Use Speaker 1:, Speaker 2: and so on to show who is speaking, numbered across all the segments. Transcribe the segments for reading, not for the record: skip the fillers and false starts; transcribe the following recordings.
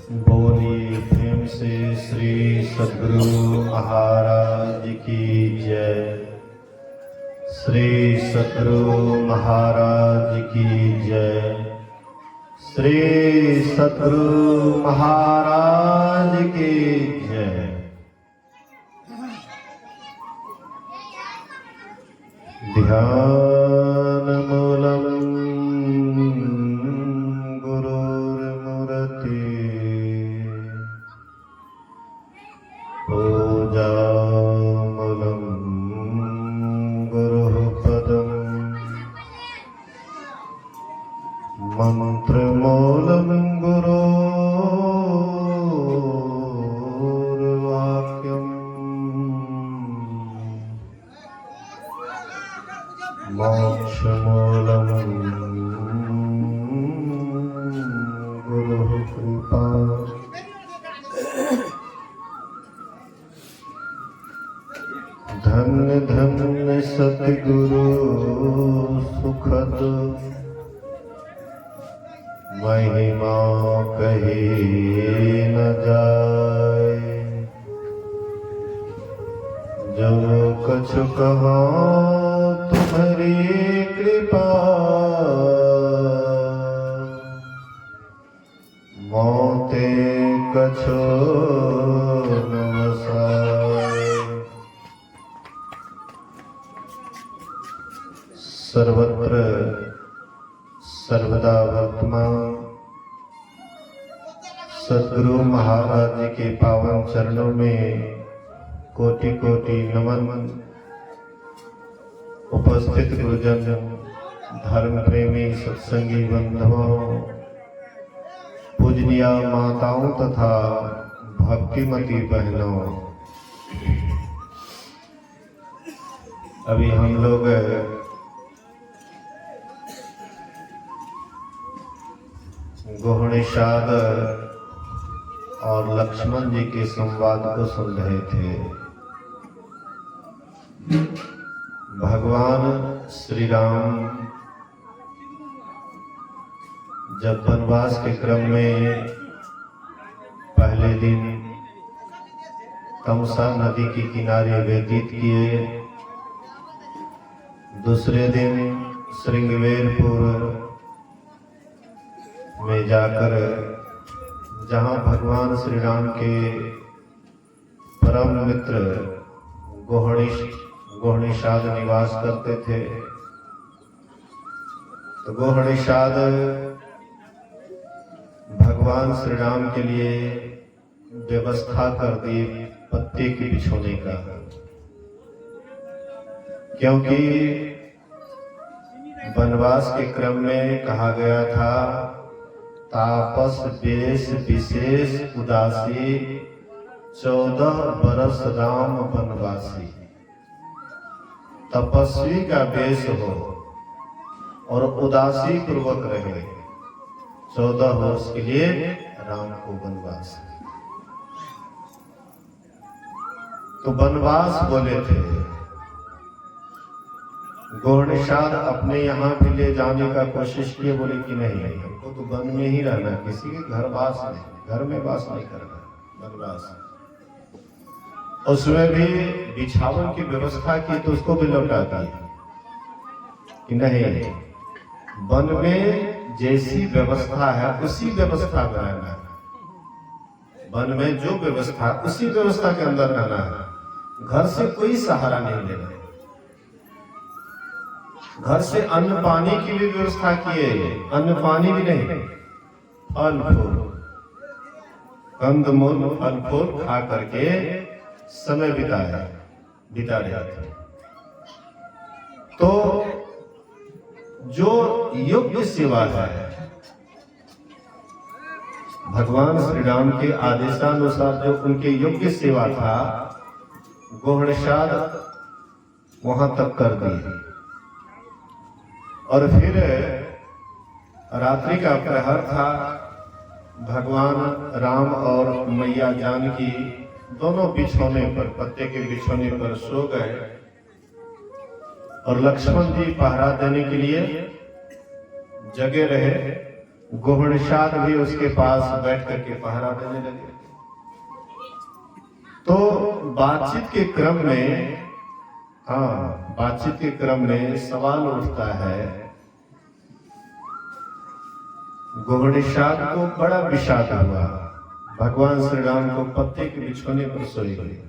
Speaker 1: बोलिए प्रेम से श्री सद्गुरु महाराज की जय। श्री सद्गुरु महाराज की जय। श्री सद्गुरु महाराज की जय। ध्यान मूलम गुरुर्मूर्ति पूजा मूलम गुरुः पदम मंत्र मूलम गुरुर्वाक्यम् मोक्ष मूलम गुरुः कृपा। धन्य धन्य सतगुरु सुखद महिमा कही न जाए। जो कछु कहा तुम्हारी कृपा मोते कछु न वसाए। सर्वत्र सर्वदा वर्तमान सद्गुरु महाराज जी के पावन चरणों में कोटि कोटि नमन। उपस्थित गुरुजन, धर्म प्रेमी सत्संगी बंधुओं, पूजनीय माताओं तथा भक्तिमती बहनों, अभी हम लोग गोहणेशाद और लक्ष्मण जी के संवाद को सुन रहे थे। भगवान श्री राम जब वनवास के क्रम में पहले दिन तमसा नदी के किनारे व्यतीत किए, दूसरे दिन श्रृंगवेरपुर में जाकर जहां भगवान श्री राम के परम मित्र गोहणेशाद निवास करते थे, तो गोहणेशाद भगवान श्री राम के लिए व्यवस्था कर दी पत्ते के बिछोने का, क्योंकि वनवास के क्रम में कहा गया था तापस वेश विशेष उदासी 14 बरस राम वनवासी। तपस्वी का वेश हो और उदासी पूर्वक रहे 14 वर्ष के लिए राम को वनवास। तो वनवास बोले थे। गोहणेशाद अपने यहाँ भी ले जाने का कोशिश किए, बोले कि नहीं, हमको तो वन में ही रहना, किसी के घर वास नहीं, घर में वास नहीं करना, वनवास। उसमें भी बिछावन की व्यवस्था की तो उसको भी लौटा दिया कि नहीं, वन में जैसी व्यवस्था है उसी व्यवस्था में रहना है। वन में जो व्यवस्था उसी व्यवस्था के अंदर रहना है। घर से कोई सहारा नहीं लेना। घर से अन्न पानी की भी व्यवस्था किए, अन्न पानी भी नहीं, फल फूल कंदमूल फल फूल खा करके समय बिता रहे थे। तो जो योग्य सेवा है, भगवान श्री राम के आदेशानुसार जो उनके योग्य सेवा था, गोहणेशाद वहां तक कर दी। और फिर रात्रि का प्रहर था, भगवान राम और मैया जानकी दोनों बिछौने पर, पत्ते के बिछौने पर सो गए और लक्ष्मण जी पहरा देने के लिए जगे रहे। गोहणशाद भी उसके पास बैठ करके पहरा देने लगे। तो बातचीत के क्रम में बातचीत के क्रम में सवाल उठता है, गोहणशाद को बड़ा विषाद हुआ। भगवान श्री राम को पत्ते के बिछोने पर सोए गए।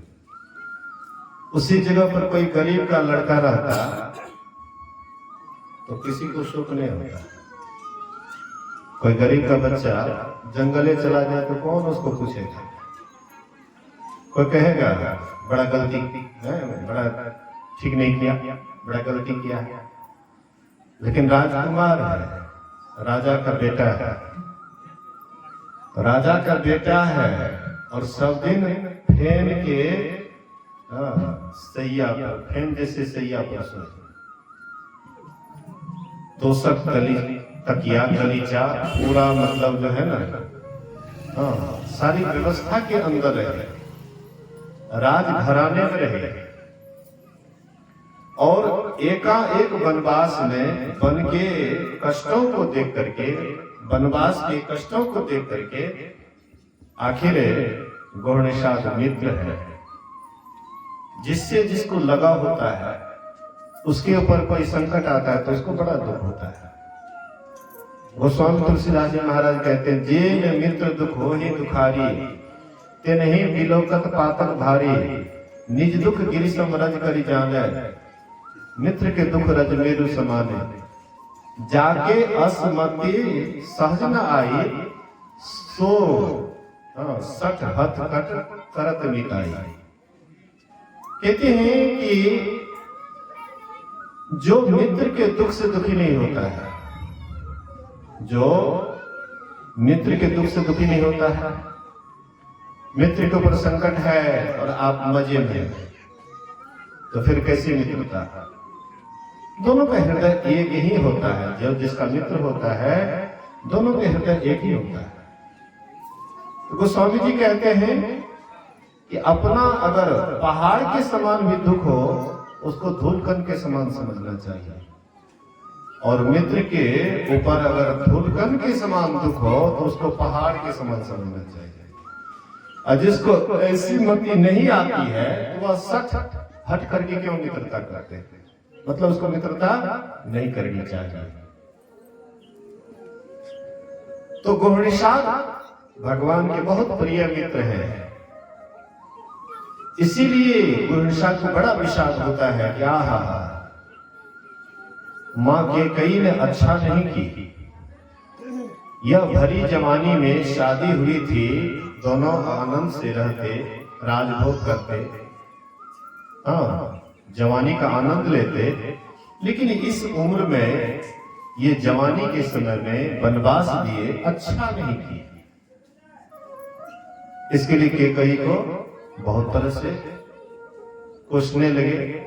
Speaker 1: उसी जगह पर कोई गरीब का लड़का रहता तो किसी को शोक नहीं होता। कोई गरीब का बच्चा जंगले चला जाए तो कौन उसको पूछेगा? कोई कहेगा बड़ा गलती है, बड़ा ठीक नहीं किया, बड़ा गलती किया। लेकिन राजकुमार है, राजा का बेटा है, राजा का बेटा है और सब दिन फेन के सैया पर, फेन जैसे सैया पर सोए, तो सब तकिया गलीचा पूरा मतलब जो है ना, सारी व्यवस्था के अंदर रहे, राजघराने में रहे। और एकाएक वनवास में वन के कष्टों को देख करके, वनवास के कष्टों को देख करके आखिर गोहणशाद मित्र है, जिससे जिसको लगा होता है उसके ऊपर कोई संकट आता है तो उसको बड़ा दुख होता है। गोस्वामी तुलसीदास जी महाराज कहते हैं, जे में मित्र दुख हो ही दुखारी, ते नहीं बिलोकत पातक भारी, निज दुख गिरि समरज करी जाने, मित्र के दुख रज मेरु समाने, जाके असमति सहज न आई, सो सठ हथ कट करत मिटाई। कहते हैं कि जो मित्र के दुख से दुखी नहीं होता है, जो मित्र के दुख से दुखी नहीं होता है, मित्र के ऊपर संकट है और आप मजे में, तो फिर कैसी मित्रता? दोनों का हृदय एक ही होता है। जो जिसका मित्र होता है दोनों के हृदय एक ही होता है। तो गोस्वामी जी कहते हैं कि अपना अगर पहाड़ के समान भी दुख हो उसको धूलकण के समान समझना चाहिए, और मित्र के ऊपर अगर धूलकण के समान दुख हो तो उसको पहाड़ के समान समझना चाहिए। और जिसको ऐसी मति नहीं आती है तो वह सच हट करके क्यों मित्रता करते हैं? मतलब उसको मित्रता नहीं करनी चाहिए। तो गोहणशाद भगवान के बहुत प्रिय मित्र हैं, इसीलिए गोहणशाद को बड़ा विषाद होता है कि आहा, मां कैकेयी ने अच्छा नहीं की। यह भरी जवानी में शादी हुई थी, दोनों आनंद से रहते, राजभोग करते, जवानी का आनंद लेते। लेकिन इस उम्र में, ये जवानी के समय में वनवास दिए अच्छा नहीं की। इसके लिए कैकेयी को बहुत तरह से कोसने लगे।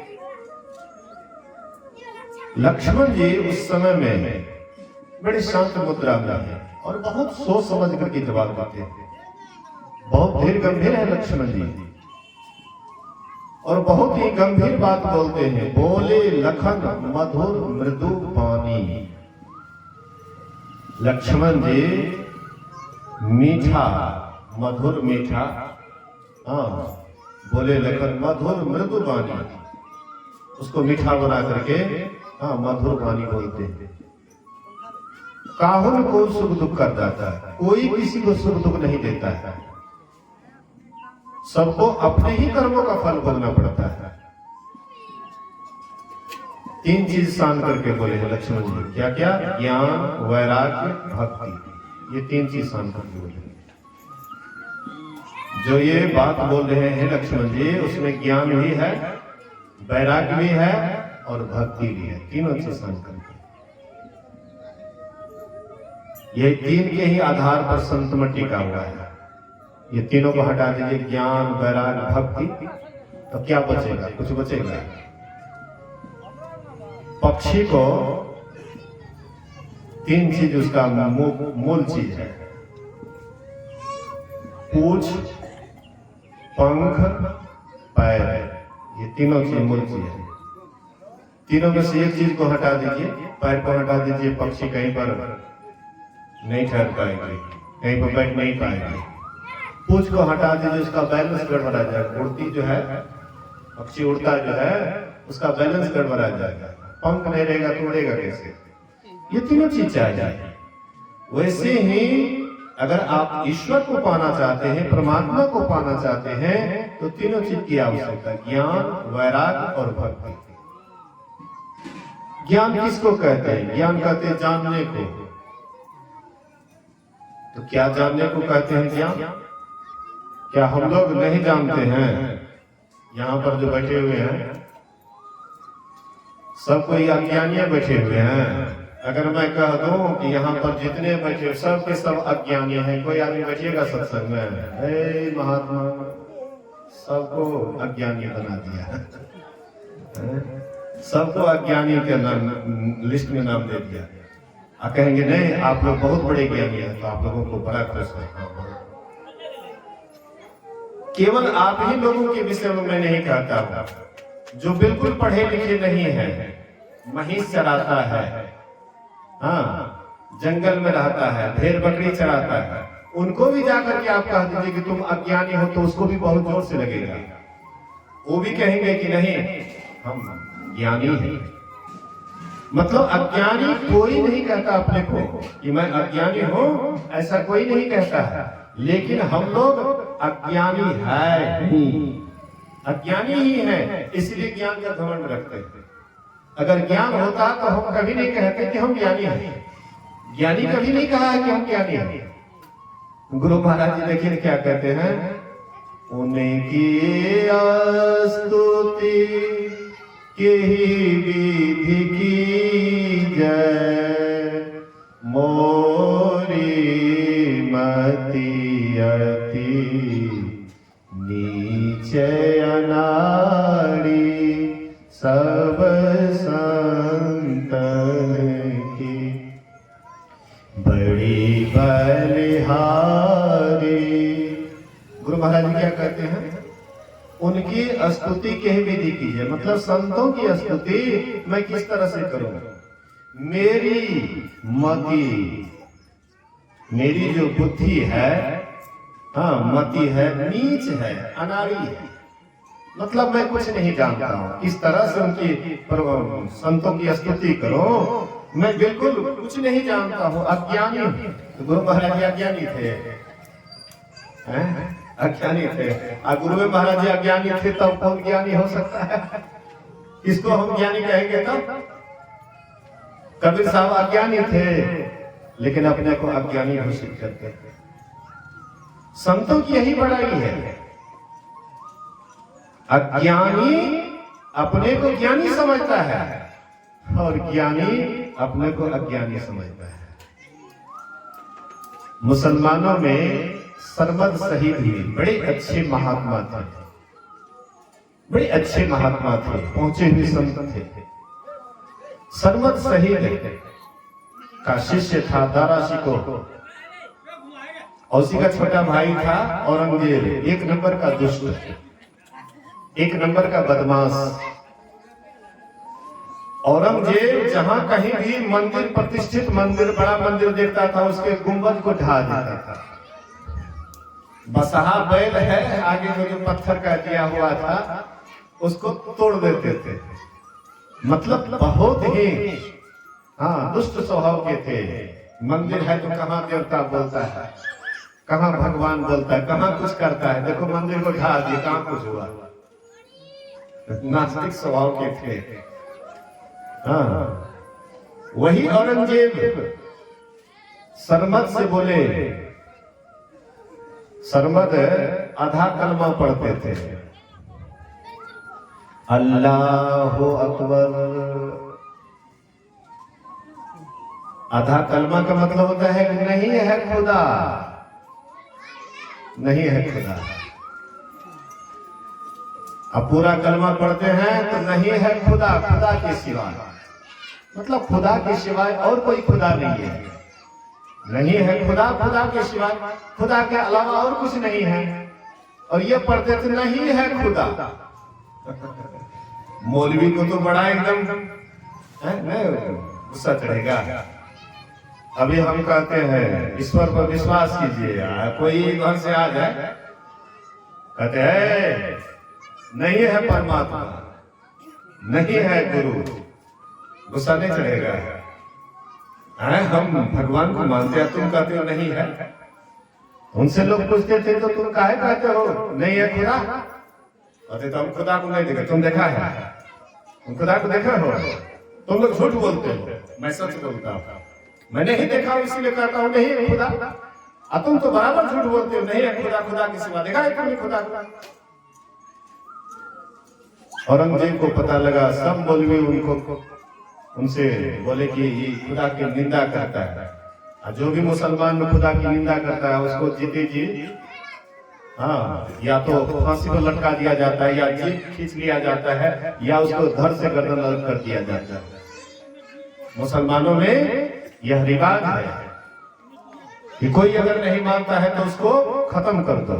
Speaker 1: लक्ष्मण जी उस समय में बड़ी शांत मुद्रा में है और बहुत सोच समझ करके जवाब देते हैं। बहुत धीर गंभीर है लक्ष्मण जी और बहुत ही गंभीर बात बोलते हैं। बोले लखन मधुर मृदु पानी। लक्ष्मण जी मीठा, मधुर मीठा, बोले लखन मधुर मृदु पानी, उसको मीठा बना करके मधुर पानी बोलते हैं। काहुन को सुख दुख कर जाता है, कोई किसी को सुख दुख नहीं देता है, सबको अपने ही कर्मों का फल भोगना पड़ता है। तीन चीज शान करके बोले हैं लक्ष्मण जी। क्या क्या? ज्ञान, वैराग्य, भक्ति। ये तीन चीज शान करके बोले। जो ये बात बोल रहे हैं लक्ष्मण जी, उसमें ज्ञान भी है, वैराग्य भी है और भक्ति भी है। तीनों चीज शान करके, ये तीन के ही आधार पर संतमत टिका हुआ है। ये तीनों को हटा दीजिए, ज्ञान, वैराग्य, भक्ति, तो क्या बचेगा? कुछ बचेगा? पक्षी को तीन चीज उसका मूल चीज है, पूंछ, पंख, पैर। ये तीनों चीज मूल चीज है। तीनों में से एक चीज को हटा दीजिए, पैर को हटा दीजिए, पक्षी कहीं पर नहीं ठहर पाएगी, कहीं पर बैठ नहीं पाएगी। पूंछ को हटा दीजिए, उसका बैलेंस गड़बड़ा जाएगा। उड़ती जो है, पक्षी उड़ता जो है, उसका बैलेंस गड़बड़ा जाएगा। पंख नहीं रहेगा तो उड़ेगा कैसे? ये तीनों चीज चाहिए। वैसे ही अगर आप ईश्वर को पाना चाहते हैं, परमात्मा को पाना चाहते हैं, तो तीनों चीज की आवश्यकता, ज्ञान, वैराग्य और भक्ति। ज्ञान किसको कहते हैं? ज्ञान कहते हैं जानने को। तो क्या जानने को कहते हैं ज्ञान? क्या हम लोग नहीं जानते हैं? यहाँ पर जो बैठे हुए हैं सब कोई अज्ञानी बैठे हुए हैं। अगर मैं कह दूं कि यहाँ पर जितने बैठे सब के सब अज्ञानी हैं, कोई आदमी बैठिएगा सत्संग में, हे महात्मा सबको अज्ञानी बना दिया, सबको अज्ञानी के नाम लिस्ट में नाम दे दिया। और कहेंगे नहीं आप लोग बहुत बड़े ज्ञानी हैं, तो आप लोगों को बड़ा खुश करता हूं। केवल आप ही लोगों के विषय में मैं नहीं कहता हूं। जो बिल्कुल पढ़े लिखे नहीं है, महिष चराता है, हाँ जंगल में रहता है, भेड़ बकरी चराता है, उनको भी जाकर के आप कह दीजिए कि तुम अज्ञानी हो, तो उसको भी बहुत जोर से लगेगा। वो भी कहेंगे कि नहीं हम ज्ञानी हैं। मतलब अज्ञानी कोई नहीं कहता अपने को कि मैं अज्ञानी हूं, ऐसा कोई नहीं कहता है। लेकिन हम लोग अज्ञानी है ही, अज्ञानी ही है, इसलिए ज्ञान का घमंड रखते हैं। अगर ज्ञान होता तो हम कभी नहीं कहते कि हम ज्ञानी हैं। ज्ञानी कभी नहीं कहा है कि हम ज्ञानी हैं। गुरु महाराज जी देखिए क्या कहते हैं, उनकी स्तुति की विधि की जय, मोरी मति अति नीचे अनाड़ी, सब संतन की बड़ी बलिहारी। गुरु महाराज जी क्या कहते हैं, उनकी स्तुति की विधि कीजिए। मतलब संतों की स्तुति मैं किस तरह से करूं? मेरी मति, मेरी जो बुद्धि है, हाँ मति है, नीच है, अनाड़ी है। मतलब मैं कुछ नहीं जानता हूँ। किस तरह से उनकी संतों की स्तुति करो, मैं बिल्कुल कुछ नहीं जानता हूँ, अज्ञानी हूँ। तो गुरु महाराज जी अज्ञानी थे, अज्ञानी थे। गुरु महाराज जी अज्ञानी थे, तब कौन ज्ञानी हो सकता है? किसको हम ज्ञानी कहेंगे तब? कबीर साहब अज्ञानी थे, लेकिन अपने को अज्ञानी घोषित करते थे। संतों की यही बड़ाई है। अज्ञानी अपने को ज्ञानी समझता है और ज्ञानी अपने को अज्ञानी समझता है। मुसलमानों में सरमद शहीद हुए, बड़े अच्छे महात्मा थे, बड़े अच्छे महात्मा थे, पहुंचे हुए संत थे। सरमद शहीद का शिष्य था दारा शिकोह, और उसी का छोटा भाई था औरंगजेब, एक नंबर का दुष्ट, एक नंबर का बदमाश। औरंगजेब जहां कहीं भी मंदिर, प्रतिष्ठित मंदिर, बड़ा मंदिर देखता था, उसके गुंबद को ढा देता था। बसहा बैल है, आगे में जो पत्थर का दिया हुआ था उसको तोड़ देते थे। मतलब बहुत ही हाँ दुष्ट स्वभाव के थे। मंदिर है तो कहाँ देवता बोलता है, कहाँ भगवान बोलता है, कहाँ कुछ करता है। देखो मंदिर को ढा दिया, कहाँ कुछ हुआ। नास्तिक स्वभाव के थे। हाँ वही औरंगजेब सरमद से बोले, सरमद आधा कलमा पढ़ते थे, अल्लाहु अकबर। आधा कलमा का मतलब होता है कि नहीं है खुदा, नहीं है खुदा। अब पूरा कलमा पढ़ते हैं तो नहीं है खुदा, खुदा के सिवाय, मतलब खुदा के सिवाय और कोई खुदा नहीं है। नहीं है खुदा, खुदा के सिवाय, खुदा के अलावा और कुछ नहीं है। और ये पढ़ते थे नहीं है खुदा। मौलवी को तो बड़ा एकदम गुस्सा चढ़ेगा। अभी हम कहते हैं ईश्वर पर विश्वास कीजिए, कोई घर से आ जाए कहते हैं नहीं है परमात्मा, नहीं है गुरु, गुस्सा नहीं चढ़ेगा? हम भगवान को मानते हैं, तुम कहते हो नहीं है। उनसे लोग पूछते थे तो तुम काहे कहते हो नहीं है खुदा? कहते तो हम खुदा को नहीं देखे। तुम देखा है? तुम खुदा को देखा हो? तुम लोग झूठ बोलते हो, मैं सच बोलता हूँ। मैं नहीं देखा हूँ इसीलिए कहता हूँ नहीं है खुदा। तुम तो बराबर झूठ बोलते हो, नहीं है खुदा, खुदा की सिवा देखा है तुमने खुदा? औरंगजेब को पता लगा, सब मौलवी उनको उनसे बोले कि ये खुदा की निंदा करता है, और जो भी मुसलमान खुदा की निंदा करता है उसको जीते जी या तो फांसी पर लटका दिया जाता है, या जीप खींच लिया जाता है, या उसको धड़ से गर्दन अलग कर दिया जाता है। मुसलमानों में यह रिवाज है कि कोई अगर नहीं मानता है तो उसको खत्म कर दो।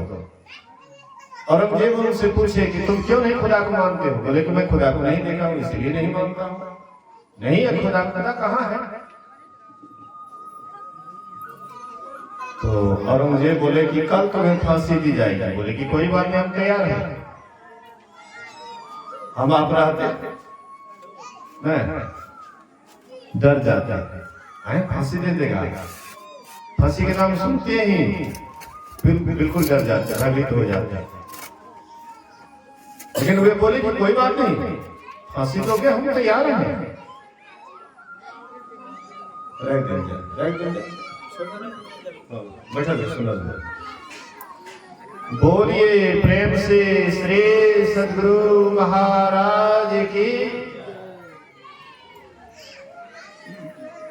Speaker 1: औरंगजेब उनसे पूछे कि तुम क्यों नहीं खुदा को मानते हो? बोले कि मैं खुदा को नहीं देखा हूं इसलिए नहीं मानता हूं। नहीं है खुदा, खुदा कहाँ है? तो औरंगजेब बोले कि कल तुम्हें फांसी दी जाएगी। बोले कि कोई बात नहीं, हम तैयार हैं। हम आप रहते डर जाता है, फांसी दे देगा। फांसी के नाम सुनते ही फिर बिल्कुल डर जाते, भयभीत हो जाते हैं। लेकिन वे बोले कि कोई बात नहीं, फांसी दोगे, हम तैयार हैं। बैठा सुना। बोलिए प्रेम से श्री सद्गुरु महाराज की।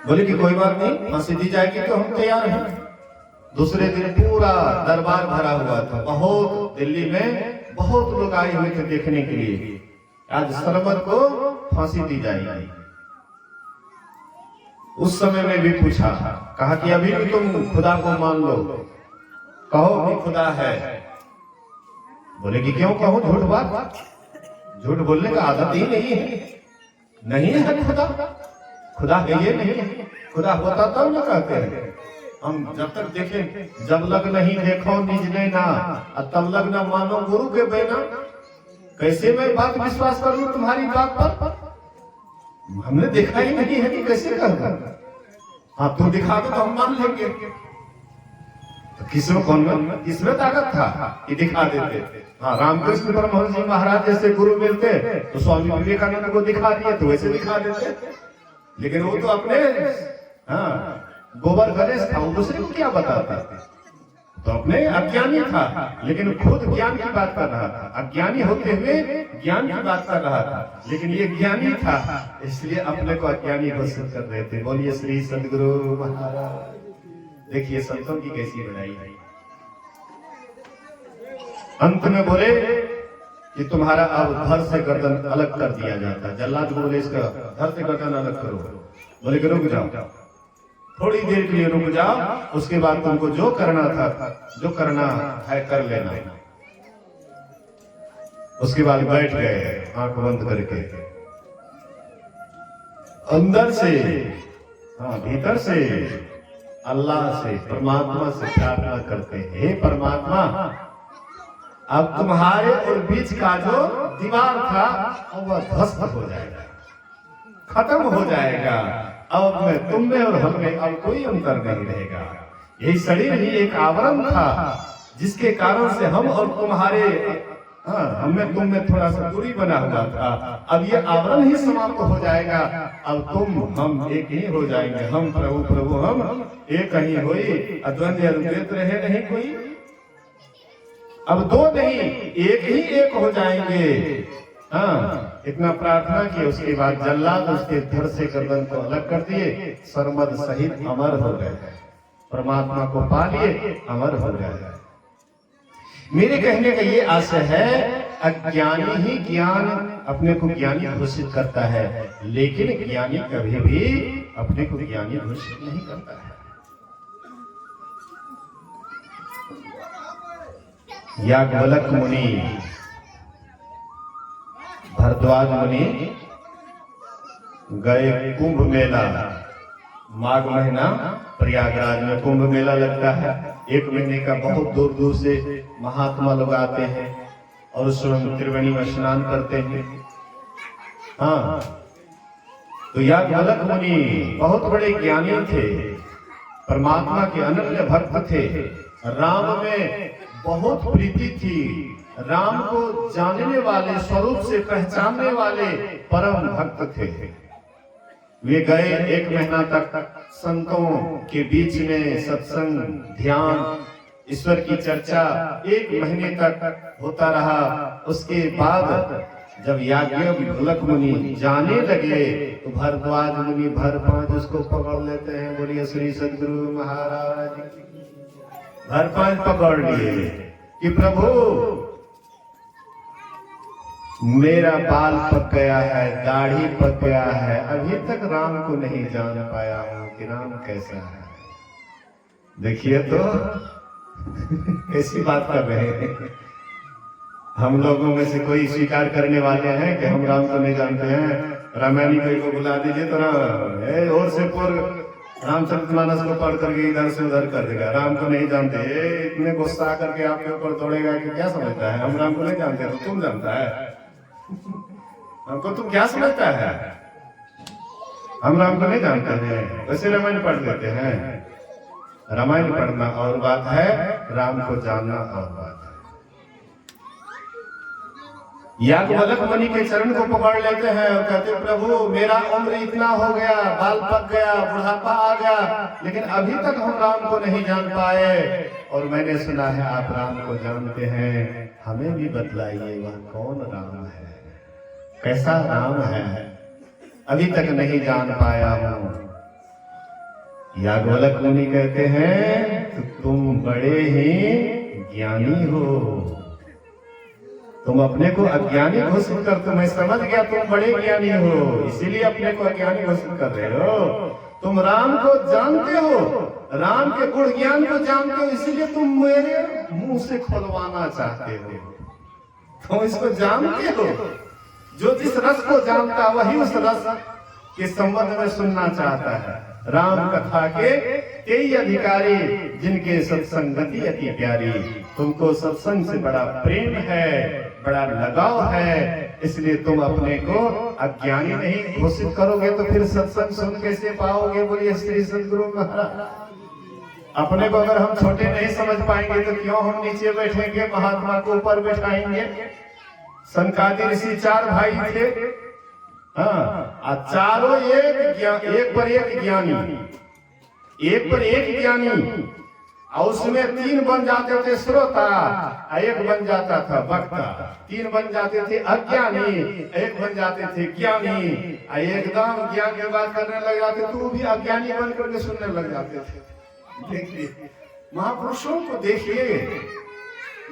Speaker 1: बोले कि कोई बात नहीं, फांसी दी जाएगी तो हम तैयार हैं। दूसरे दिन पूरा दरबार भरा हुआ था, बहुत दिल्ली में बहुत लोग आए हुए थे देखने के लिए। आज सरमद को फांसी दी जाएगी। उस समय में भी पूछा, कहा कि अभी भी तुम खुदा को मान लो, कहो कि खुदा है। बोले कि क्यों कहूं झूठ बात? झूठ बोलने का आदत ही नहीं है। नहीं है खुदा, खुदा है ये नहीं है। खुदा होता तब न कहते हैं। हम जब तक देखें, जब लग नहीं देखो निज ने ना, तब लग न मानो गुरु के बिना। कैसे मैं बात विश्वास कर लूं तुम्हारी बात पर? हमने देखा ही नहीं है कि कैसे कहूं? हाँ तुम दिखा दो तो हम मान लेंगे। तो किसमें ताकत था कि दिखा देते? हाँ, रामकृष्ण परमहंस जी महाराज जैसे गुरु मिलते तो स्वामी विवेकानंद को दिखा दिए तो वैसे दिखा देते। लेकिन वो तो अपने गोबर गणेश था, वो दूसरे को क्या बताता? तो अपने अज्ञानी था, लेकिन खुद ज्ञान की बात कर रहा था। अज्ञानी होते हुए ज्ञान की बात कर रहा था, लेकिन ये ज्ञानी था, इसलिए अपने को अज्ञानी घोषित कर रहे थे। बोलिए श्री सद्गुरु महाराज। देखिए संतों की कैसी बढ़ाई है। अंत में बोले कि तुम्हारा अब धड़ से गर्दन अलग कर दिया जाता। जल्लाद को बोले इसका धड़ से गर्दन अलग करो। बोले कि रुक जाओ, थोड़ी देर के लिए रुक जाओ, उसके बाद तुमको जो करना था, जो करना है कर लेना। उसके बाद बैठ गए आंख बंद करके। अंदर से भीतर से अल्लाह से, परमात्मा से प्रार्थना करते हैं, हे परमात्मा, अब तुम्हारे और बीच का जो दीवार था अब वह ध्वस्त हो जाएगा, खत्म हो जाएगा। अब मैं तुम में और हम में अब कोई अंतर नहीं रहेगा। यही शरीर ही एक आवरण था जिसके कारण से हम और तुम्हारे हमें तुम में थोड़ा सा दूरी बना हुआ था। अब ये आवरण ही समाप्त हो जाएगा। अब तुम हम एक ही हो जाएंगे। हम प्रभु प्रभु हम एक ही होई, अद्वैत अद्वैत रहे नहीं कोई। अब दो नहीं, एक ही एक हो जाएंगे। इतना प्रार्थना की। उसके बाद जल्लाद उसके धड़ से गर्दन को अलग कर दिए, सरमद सहित अमर हो गए, परमात्मा को पा लिए, अमर हो गए। मेरे कहने का ये आशय है, अज्ञानी ही ज्ञान अपने को ज्ञानी घोषित करता है, लेकिन ज्ञानी कभी भी अपने को ज्ञानी घोषित नहीं करता है। याज्ञवल्क्य मुनि, भरद्वाज मुनि गए कुंभ मेला। माघ महीना प्रयागराज में कुंभ मेला लगता है। 1 महीने का बहुत दूर दूर से महात्मा लोग आते हैं और उस समय त्रिवेणी में स्नान करते हैं। हाँ, तो याज्ञवल्क्य मुनि बहुत बड़े ज्ञानी थे, परमात्मा के अनन्य भक्त थे, राम में बहुत प्रीति थी, राम को जानने वाले, स्वरूप से पहचानने वाले परम भक्त थे। वे गए 1 महीना तक संतों के बीच में सत्संग, ध्यान, ईश्वर की चर्चा 1 महीने तक होता रहा। उसके बाद जब याज्ञवल्क्य मुनि जाने लगे तो भरद्वाज मुनि भर पांच उसको पकड़ लेते हैं। बोलिए श्री सद्गुरु महाराज, भर पांच पकड़ लिए कि प्रभु मेरा बाल पक गया है, दाढ़ी पक गया है, अभी तक राम को नहीं जान पाया हूं कि राम कैसा है। देखिए तो कैसी बात कर रहे हैं। हम लोगों में से कोई स्वीकार करने वाले हैं कि हम राम को नहीं जानते हैं। रामायणी कोई को बुला दीजिए तो और से पूर्व रामचरितमानस को पढ़ करके इधर से उधर कर देगा। राम को नहीं जानते, इतने गुस्सा करके आपके ऊपर दौड़ेगा कि क्या समझता है हम राम को नहीं जानते, तो तुम जानता है हमको, तुम क्या समझता है हम राम को नहीं जानते हैं। वैसे रामायण पढ़ लेते हैं। रामायण पढ़ना और बात है, राम को जानना और बात है। याज्ञवल्क्य मुनि के चरण को पकड़ लेते हैं और कहते प्रभु मेरा उम्र इतना हो गया, बाल पक गया, बुढ़ापा आ गया, लेकिन अभी तक हम राम को नहीं जान पाए। और मैंने सुना है आप राम को जानते हैं, हमें भी बतलाइए वह कौन राम है, कैसा राम है, अभी तक नहीं जान पाया हूं। याज्ञवल्क्य मुनि कहते हैं तो तुम बड़े ही ज्ञानी हो, तुम अपने को अज्ञानी घोषित करते हो। मैं समझ गया तुम बड़े ज्ञानी हो, इसीलिए अपने को अज्ञानी घोषित कर रहे हो। तुम राम को जानते हो, राम के गुण ज्ञान को जानते हो, इसीलिए तुम मेरे मुंह से खुलवाना चाहते हो। तुम इसको जानते हो, जो जिस रस को जानता वही उस रस के संबंध में सुनना चाहता है। राम कथा के कई अधिकारी जिनके सत्संगति अति प्यारी। तुमको सत्संग से बड़ा प्रेम है, बड़ा लगाव है, इसलिए तुम अपने को अज्ञानी नहीं घोषित करोगे तो फिर सत्संग सुन कैसे पाओगे। बोलिए श्री सद्गुरु महाराज। अपने को अगर हम छोटे नहीं समझ पाएंगे तो क्यों हम नीचे बैठेंगे, महात्मा को ऊपर बैठाएंगे। सनकादि ऋषि 4 भाई थे, हाँ, चारों एक पर एक ज्ञानी, एक पर एक ज्ञानी, और उसमें 3 बन जाते थे श्रोता, 1 बन जाता था वक्ता, 3 बन जाते थे अज्ञानी, 1 बन जाते थे ज्ञानी। एकदम ज्ञान की बात करने लग जाते तो भी अज्ञानी बन करके सुनने लग जाते थे। देखिए महापुरुषों को देखिए,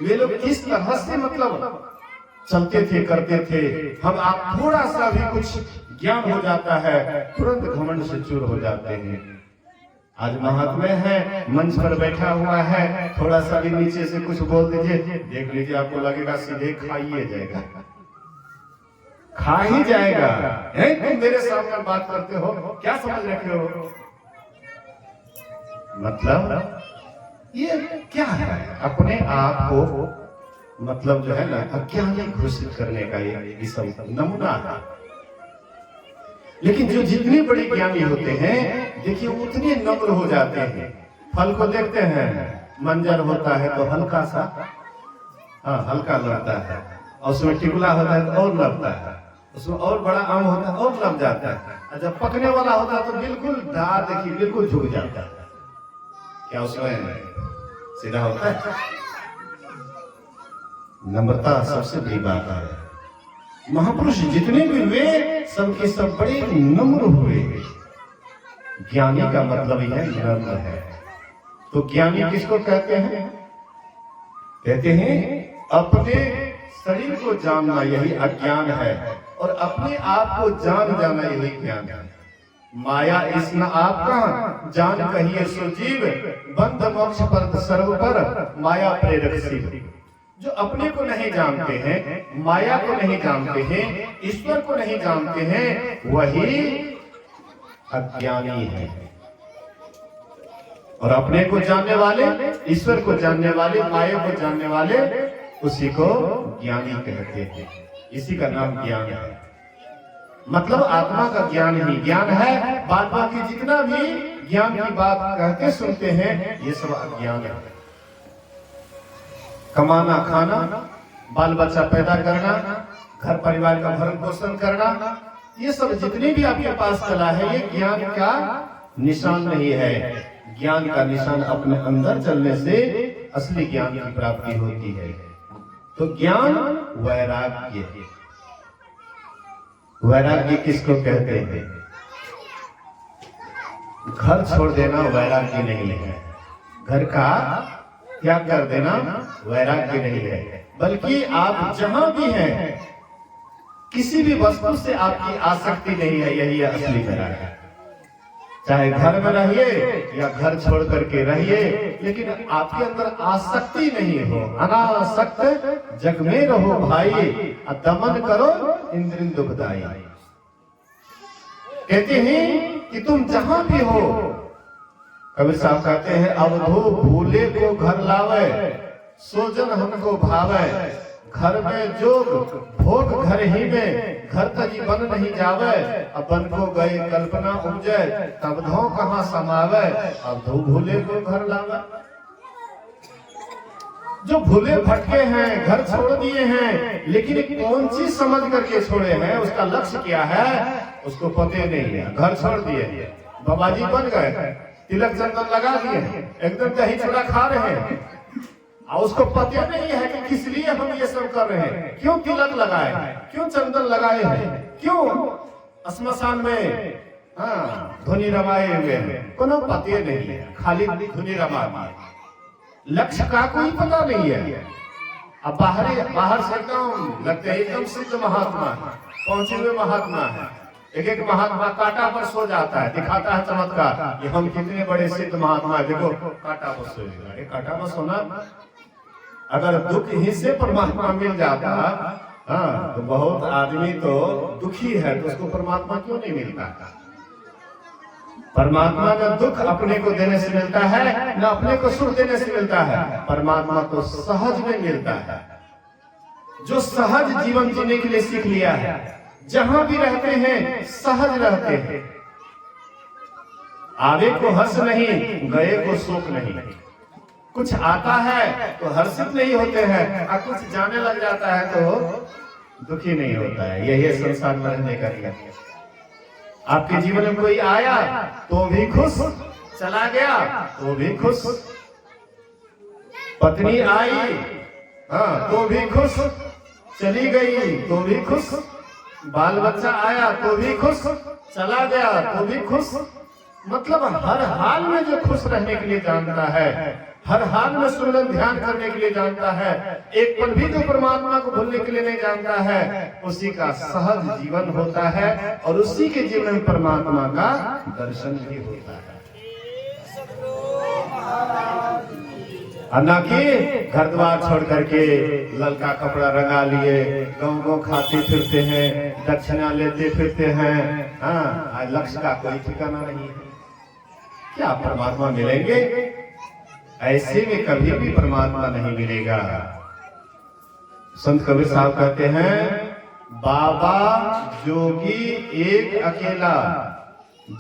Speaker 1: वे लोग किस तरह से मतलब चलते थे, करते थे। हम आप थोड़ा सा भी कुछ ज्ञान हो जाता है तुरंत घमंड से चूर हो जाते हैं। आज महात्मा है, मंच पर बैठा हुआ है, थोड़ा सा भी नीचे से कुछ बोल दीजिए, देख लीजिए आपको लगेगा सीधे खाइए जाएगा, खा ही जाएगा। तुम मेरे सामने बात करते हो, क्या समझ रखे हो? मतलब ये क्या है? अपने आप को मतलब जो है ना अज्ञानी घोषित करने का ये सब नमूना है। लेकिन जो जितने बड़े ज्ञानी होते हैं देखिए उतने नम्र हो जाते हैं। फल को देखते हैं, मंजर होता है तो हल्का सा, हाँ हल्का लगता है, और उसमें टिकुला होता है तो और लगता है, उसमें और बड़ा आम होता है और लग जाता है, और जब पकने वाला होता है तो बिल्कुल देखिए बिल्कुल झुक जाता है। क्या उसमें सीधा होता है? नम्रता सबसे बड़ी बात है। महापुरुष जितने भी वे सबके सब बड़े नम्र हुए। ज्ञानी का मतलब ही है नम्र है। तो ज्ञानी किसको कहते हैं? कहते हैं अपने शरीर को जानना यही अज्ञान है, और अपने आप को जान जाना यही ज्ञान है। माया इसना आपका जान कहिए सो जीव, बंध मोक्ष पर सर्व पर माया प्रेरक शिव। जो अपने को नहीं जानते हैं, माया को नहीं जानते हैं, ईश्वर को नहीं जानते हैं, वही अज्ञानी है। और अपने को जानने वाले, ईश्वर को जानने वाले, माया को जानने वाले, उसी को ज्ञानी कहते हैं। इसी का नाम ज्ञान है। मतलब आत्मा का ज्ञान ही ज्ञान है। बात बाकी जितना भी ज्ञान की बात कहते सुनते हैं, ये सब अज्ञान है। कमाना, खाना, बाल बच्चा पैदा करना, घर परिवार का भरण पोषण करना, ये सब जितनी भी आपके पास कला है, ये ज्ञान का निशान नहीं है। ज्ञान का निशान अपने अंदर चलने से असली ज्ञान की प्राप्ति होती है। तो ज्ञान वैराग्य। वैराग्य किसको कहते हैं? घर छोड़ देना वैराग्य नहीं है। घर का त्याग कर देना वैराग्य नहीं है, बल्कि आप जहां भी हैं, किसी भी वस्तु से आपकी आसक्ति नहीं है, यही है असली वैराग्य। चाहे घर में रहिए या घर छोड़ करके रहिए, लेकिन आपके अंदर आसक्ति नहीं हो। अनासक्त जग में रहो भाई, दमन करो इंद्रिय दुखदाई। कहते हैं कि तुम जहां भी हो, कबीर साहब कहते हैं, अवधो भूले को घर लावे, सोजन हमको भावे। घर में जोग भोग घर ही में, घर तजी बन नहीं जावे। अब बन को गए कल्पना उपजे, तब धो कहाँ समावे। अब धो भूले को घर लावे। जो भूले भटके हैं, घर छोड़ दिए हैं, लेकिन कौन चीज समझ करके छोड़े हैं, उसका लक्ष्य क्या है, उसको पता नहीं है। घर छोड़ दिए, बाबाजी बन गए, तिलक चंदन लगा दिए, एकदम दही चूड़ा खा रहे हैं, और उसको पता नहीं है कि किस लिए हम ये सब कर रहे हैं। क्यों तिलक लगाए, क्यों चंदन लगाए हैं, क्यों श्मशान में धुनी रमाए हुए हैं, कोनो पता नहीं है, खाली धुनी रमा। लक्ष्य का कोई पता नहीं है। अब बाहर से एकदम लगते हैं एकदम सिद्ध महात्मा, पहुंचे हुए महात्मा है। एक एक महात्मा कांटा पर सो जाता है, दिखाता है चमत्कार, ये हम कितने बड़े सिद्ध महात्मा है, देखो कांटा पर सो जाएगा। कांटा पर सोना, अगर दुख ही से परमात्मा मिल जाता, तो बहुत आदमी तो दुखी है, तो उसको परमात्मा क्यों नहीं मिलता? परमात्मा का दुख अपने को देने से मिलता है, न अपने को सुख देने से मिलता है। परमात्मा तो सहज में मिलता है। जो सहज जीवन जीने के लिए सीख लिया है, जहां भी रहते हैं सहज रहते हैं। आवे को हर्ष नहीं, गए को शोक नहीं। कुछ आता है तो हर्षित नहीं होते हैं, और कुछ जाने लग जाता है तो दुखी नहीं होता है। यही संसार में रहने का नियम। आपके जीवन में कोई आया तो भी खुश, चला गया तो भी खुश। पत्नी आई तो भी खुश, चली गई तो भी खुश। बाल बच्चा आया तो भी खुश, चला गया तो भी खुश। मतलब हर हाल में जो खुश रहने के लिए जानता है, हर हाल में सुमिरन ध्यान करने के लिए जानता है, एक पल भी जो परमात्मा को भूलने के लिए नहीं जानता है, उसी का सहज जीवन होता है, और उसी के जीवन में परमात्मा का दर्शन भी होता है। ना कि घर द्वार छोड़ करके ललका कपड़ा रंगा लिए गाँव खाते फिरते हैं, दक्षिणा लेते फिरते हैं। आज लक्ष्य का कोई ठिकाना नहीं है। क्या परमात्मा मिलेंगे? ऐसे में कभी भी परमात्मा नहीं मिलेगा। संत कबीर साहब कहते हैं, बाबा जोगी एक अकेला,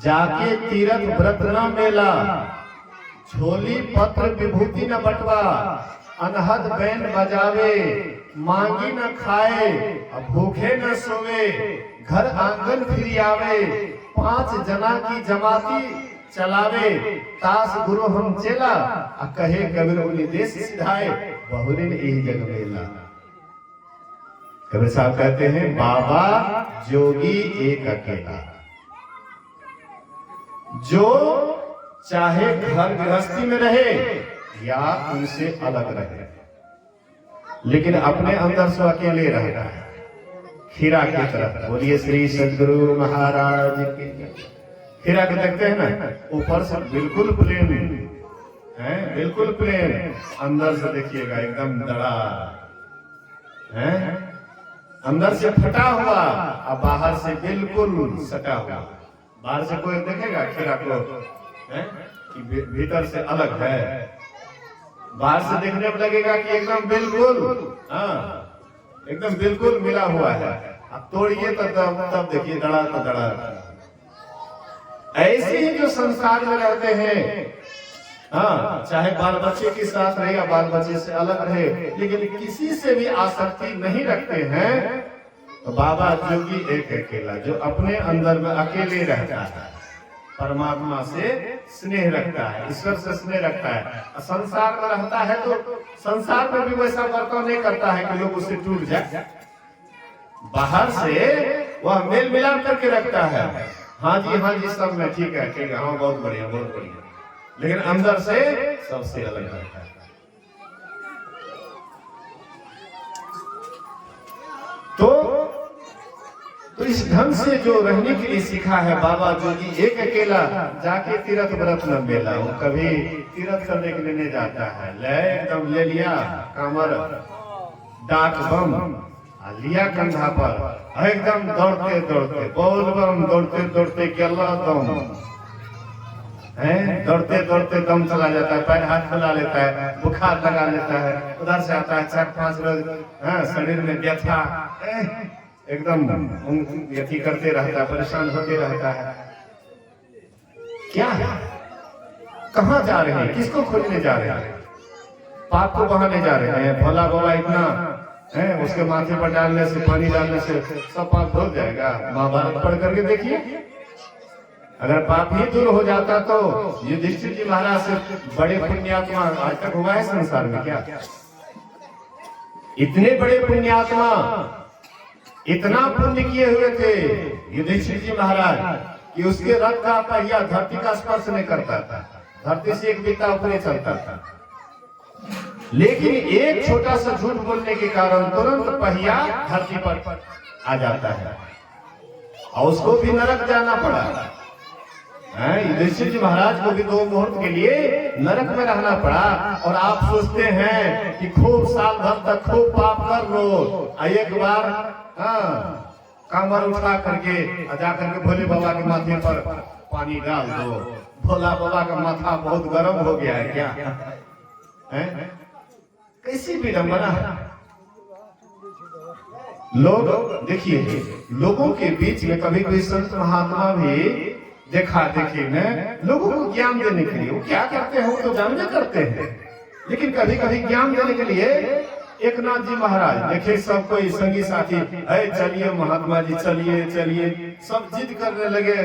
Speaker 1: जाके तीरथ व्रत न मेला। झोली पत्र विभूति न बटवा, अनहद बैन बजावे। मांगी न खाए, भूखे न सोवे, घर आंगन फिर आवे। 5 जना की जमाती चलावे, तास गुरु हम चेला। कहे कबीर उन्हीं देश सिधाए, बहुरिन यही जग मेला। कबीर साहब कहते हैं, बाबा जोगी एक अकेला, जो चाहे घर गृहस्थी में रहे या उनसे अलग रहे, लेकिन अपने अंदर से अकेले रहता है। खीरा की तरफ। बोलिए श्री सदगुरु महाराज की। खीरा के देखते हैं ना, ऊपर से बिल्कुल प्लेन है, बिल्कुल प्लेन, अंदर से देखिएगा एकदम दड़ा है, अंदर से फटा हुआ और बाहर से बिल्कुल सटा हुआ। बाहर से कोई देखेगा खीरा को है, कि भीतर से अलग है। बाहर से देखने में लगेगा कि एकदम बिल्कुल, हाँ एकदम बिल्कुल मिला हुआ है। अब तोड़िए तो तब देखिए दड़ा तो दड़ा। ऐसे ही जो संसार में रहते हैं, हाँ चाहे बाल बच्चे के साथ रहे या बाल बच्चे से अलग रहे, लेकिन किसी से भी आसक्ति नहीं रखते हैं, तो बाबा जोगी एक अकेला जो अपने अंदर में अकेले रहता है, परमात्मा से स्नेह रखता है, ईश्वर से स्नेह रखता है। संसार में रहता है तो संसार में भी वैसा बर्ताव नहीं करता है कि लोग उससे टूट जाए। बाहर से वह मेल मिलाप करके रखता है, हाँ जी सब में ठीक है हाँ बहुत बढ़िया बहुत बढ़िया, लेकिन अंदर से सबसे अलग रहता है। तो इस ढंग से जो रहने के लिए सीखा है बाबा जोगी एक अकेला, जाके तीर्थ व्रत न मेला, वो कभी तीर्थ करने के लिए नहीं जाता है। एकदम ले लिया कामर डाक बम लिया कंधा पर, एकदम दौड़ते दौड़ते बोल बम, दौड़ते दौड़ते केला दम है, दौड़ते दौड़ते दम चला जाता है, पैर हाथ फैला लेता है, बुखार लगा लेता है, उधर से आता है 4-5 रोज शरीर में व्यथा, एकदम यथी करते रहता है, परेशान होते रहता है। क्या है, कहाँ जा रहे हैं, किसको खोजने जा रहे हैं? पाप को बहाने जा रहे हैं। भोला बाबा इतना है, उसके माथे पर डालने से, पानी डालने से सब पाप धो जाएगा। महाभारत पढ़ करके देखिए, अगर पाप ही दूर हो जाता तो युधिष्ठिर जी महाराज से बड़े पुण्यात्मा आज तक हुआ है संसार में क्या? इतने बड़े पुण्यात्मा, इतना पुण्य किए हुए थे युधिष्ठिर जी महाराज कि उसके रथ का पहिया धरती का स्पर्श नहीं करता था, धरती से एक बित्ता ऊपर चलता था। लेकिन एक छोटा सा झूठ बोलने के कारण तुरंत पहिया धरती पर आ जाता है और उसको भी नरक जाना पड़ा। युधिष्ठिर जी महाराज को भी 2 मुहूर्त के लिए नरक में रहना पड़ा। और आप सोचते हैं कि खूब साल भर तक खूब पाप कर लो, एक बार कमर उठा करके जा करके भोले बाबा के माथे पर पानी डाल दो। भोला बाबा का माथा बहुत गर्म हो गया है क्या? कैसी विडंबना। लोग देखिए, लोगों के बीच में कभी कोई संत महात्मा भी देखा देखी में लोगों को ज्ञान देने के लिए वो क्या करते हैं, वो तो जानने करते हैं, लेकिन कभी कभी ज्ञान देने के लिए एक नाथ जी महाराज देखे सब कोई संगी साथी है, चलिए महात्मा जी चलिए चलिए, सब जिद करने लगे।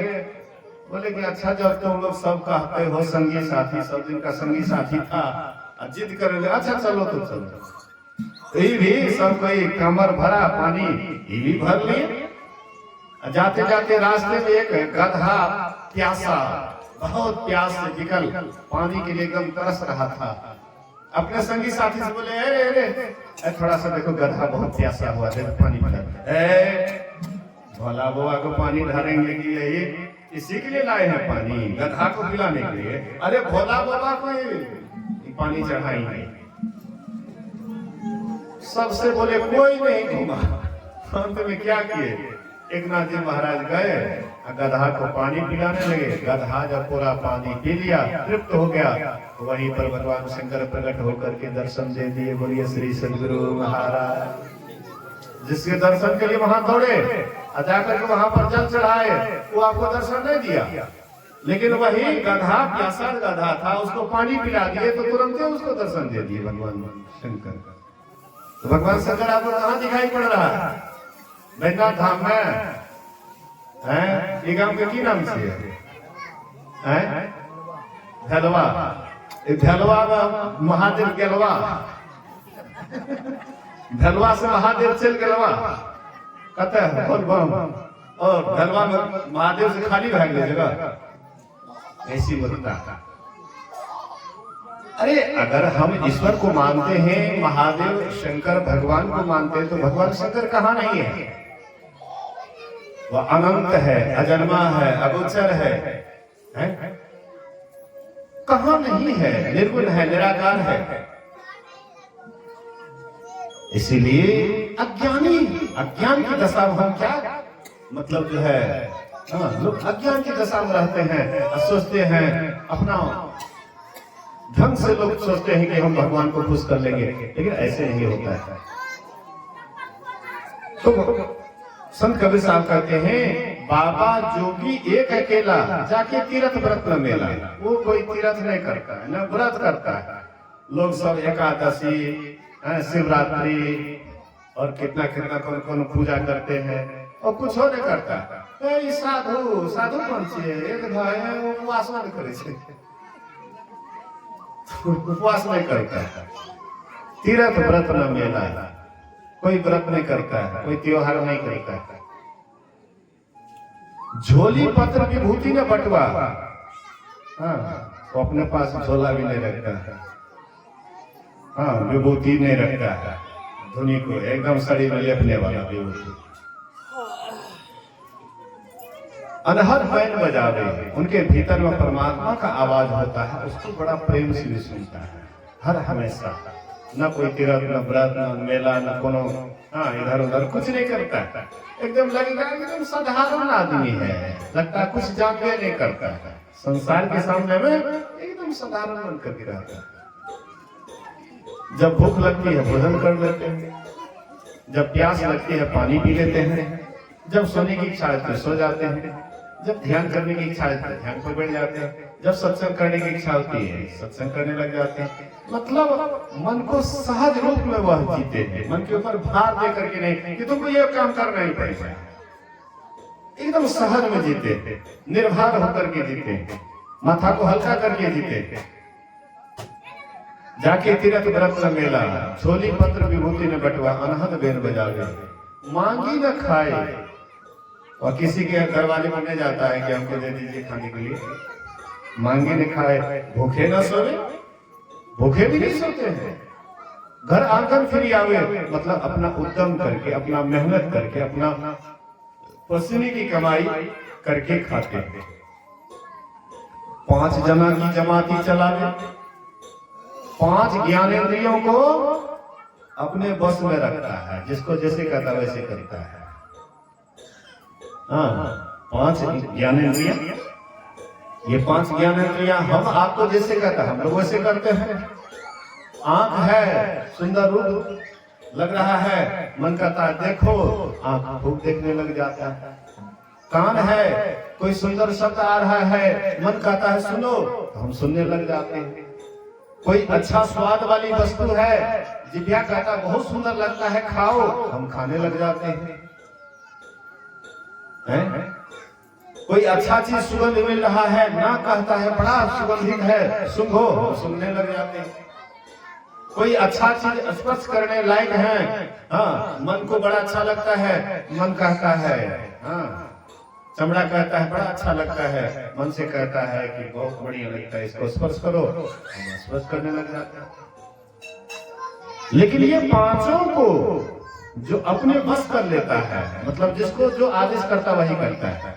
Speaker 1: बोले कि अच्छा जब तुम लोग सब कहते हो संगी साथी, सब दिन का संगी साथी था, जिद करने लगे, अच्छा चलो तो चलो। ये भी सब कोई कमर भरा पानी, ये भी भर लिए। जाते जाते रास्ते में एक गधा प्यासा, बहुत प्यास से विकल, पानी के लिए एकदम तरस रहा था। अपने संगी साथी से बोले, अरे थोड़ा सा देखो गधा बहुत प्यासा हुआ, देखो पानी पिला। भोला बाबा को पानी ढारेंगे कि यही इसी के लिए लाए हैं पानी, गधा को पिलाने के लिए? अरे भोला बाबा को पानी चढ़ाएंगे। सबसे बोले कोई नहीं घूमा। अंत में क्या किए, एक नाथ जी महाराज गए, गधा को पानी पिलाने लगे। गधा जब पूरा पानी पी लिया, तृप्त हो गया, तो वहीं पर भगवान शंकर प्रकट होकर के दर्शन दे दिए। बोलिए श्री सद्गुरु महाराज। जिसके दर्शन के लिए वहां दौड़े, जाकर के वहां पर जल चढ़ाए, वो आपको दर्शन नहीं दिया, लेकिन वही गधा प्यासा गधा था, उसको पानी पिला दिए तो तुरंत उसको दर्शन दे दिए भगवान शंकर। तो भगवान शंकर आपको कहाँ दिखाई पड़ रहा है? बैजनाथ धाम में है। ये गांव के की नाम से है? भेलवा। भेलवा में महादेव गेलवा, भेलवा से महादेव चल गेलवा कहते हैं बोल बम, और भेलवा में महादेव से खाली भाग गई जगह, ऐसी बोलता। अरे अगर हम ईश्वर को मानते हैं, महादेव शंकर भगवान को मानते हैं, तो भगवान शंकर कहाँ नहीं है? वह अनंत है, अजन्मा है, अगोचर है? कहाँ नहीं है? निर्गुण है, निराकार है। इसीलिए अज्ञान की दशा में हम क्या मतलब जो है, लोग अज्ञान की दशा में रहते हैं, सोचते हैं अपना ढंग से लोग सोचते हैं कि हम भगवान को खुश कर लेंगे, लेकिन ऐसे नहीं होता है। तो संत कबीर साहब कहते हैं बाबा जोगी एक अकेला जाके तीर्थ व्रत न मेला। वो कोई तीर्थ नहीं करता है, न व्रत करता है। लोग सब एकादशी, शिवरात्रि और कितना कितना कौन कौन पूजा करते हैं और कुछ हो नहीं करता। तो साधु साधु कौन सी है, एक भाई उपवास नहीं करे, उपवास नहीं करता है। तीर्थ व्रत न मेला, कोई व्रत नहीं करता है, कोई त्योहार नहीं करता है। झोली पत्र विभूति ने बटवा, हाँ, तो अपने पास झोला भी नहीं रखता है, हाँ, विभूति नहीं रखता है, धुनी को एकदम शरीर में लेपने वाला विभूति। अनहद बैन बजावे, उनके भीतर में परमात्मा का आवाज होता है, उसको बड़ा प्रेम से भी सुनता है हर हमेशा। न कोई तीर्थ, न व्रत, न मेला, न कोनो इधर उधर कुछ नहीं करता है। एकदम लगेगा एकदम साधारण आदमी है, लगता है कुछ जानते नहीं करता है। संसार के सामने में एकदम साधारण बन करके रहता है। जब भूख लगती है भोजन कर लेते हैं, जब प्यास लगती है पानी पी लेते हैं, जब सोने की इच्छा है तो सो जाते हैं, जब ध्यान करने की इच्छा है तो ध्यान पर बैठ जाते हैं, जब सत्संग करने की इच्छा होती है सत्संग करने लग जाते हैं। मतलब मन को सहज रूप में वह जीते हैं, मन के ऊपर भार दे करके नहीं कि तुमको ये काम करना ही पड़ेगा। एकदम सहज में जीते हैं, निर्भर होकर के जीते हैं, माथा को हल्का करके जीते हैं। जाके तीर्थ व्रत न मेला, झोली पत्र विभूति न बटवा, अनहद बेन बजावे, मांगी न खाए। और किसी के घर वाले बनने जाता है कि हमको दे दीजिए खाने के लिए, मांगे न खाए, भूखे न सोए, भूखे भी नहीं सोते हैं। घर आंगन फिर आवे, मतलब अपना उद्यम करके, अपना मेहनत करके, अपना पसीने की कमाई करके खाते हैं। 5 जना की जमाती चलावे, 5 ज्ञानेंद्रियों को अपने बस में रखता है, जिसको जैसे कहता है वैसे करता है। हाँ, 5 ज्ञानेंद्रियां, ये 5 ज्ञानेंद्रियां हम आपको जैसे कहता है हम लोग वैसे करते हैं। आंख है, सुंदर रूप लग रहा है, मन कहता है देखो, आंख खूब देखने लग जाता है। कान है, कोई सुंदर शब्द आ रहा है, मन कहता है सुनो, तो हम सुनने लग जाते हैं। कोई अच्छा स्वाद वाली वस्तु है, जिभ्या कहता है बहुत सुंदर लगता है खाओ, हम खाने लग जाते हैं। कोई अच्छा चीज सुगंध मिल रहा है, ना कहता है बड़ा सुगंधित है, सुंघो, हम सुनने लग जाते हैं। कोई अच्छा चीज स्पर्श करने लायक है, हाँ, मन को बड़ा अच्छा लगता है, मन कहता है, हाँ, चमड़ा कहता है बड़ा अच्छा लगता है, मन से कहता है कि बहुत बढ़िया लगता है, इसको स्पर्श करो, हम स्पर्श करने लग जाते हैं। लेकिन ये पांचों को जो अपने बस कर लेता है, मतलब जिसको जो आदेश करता वही करता है।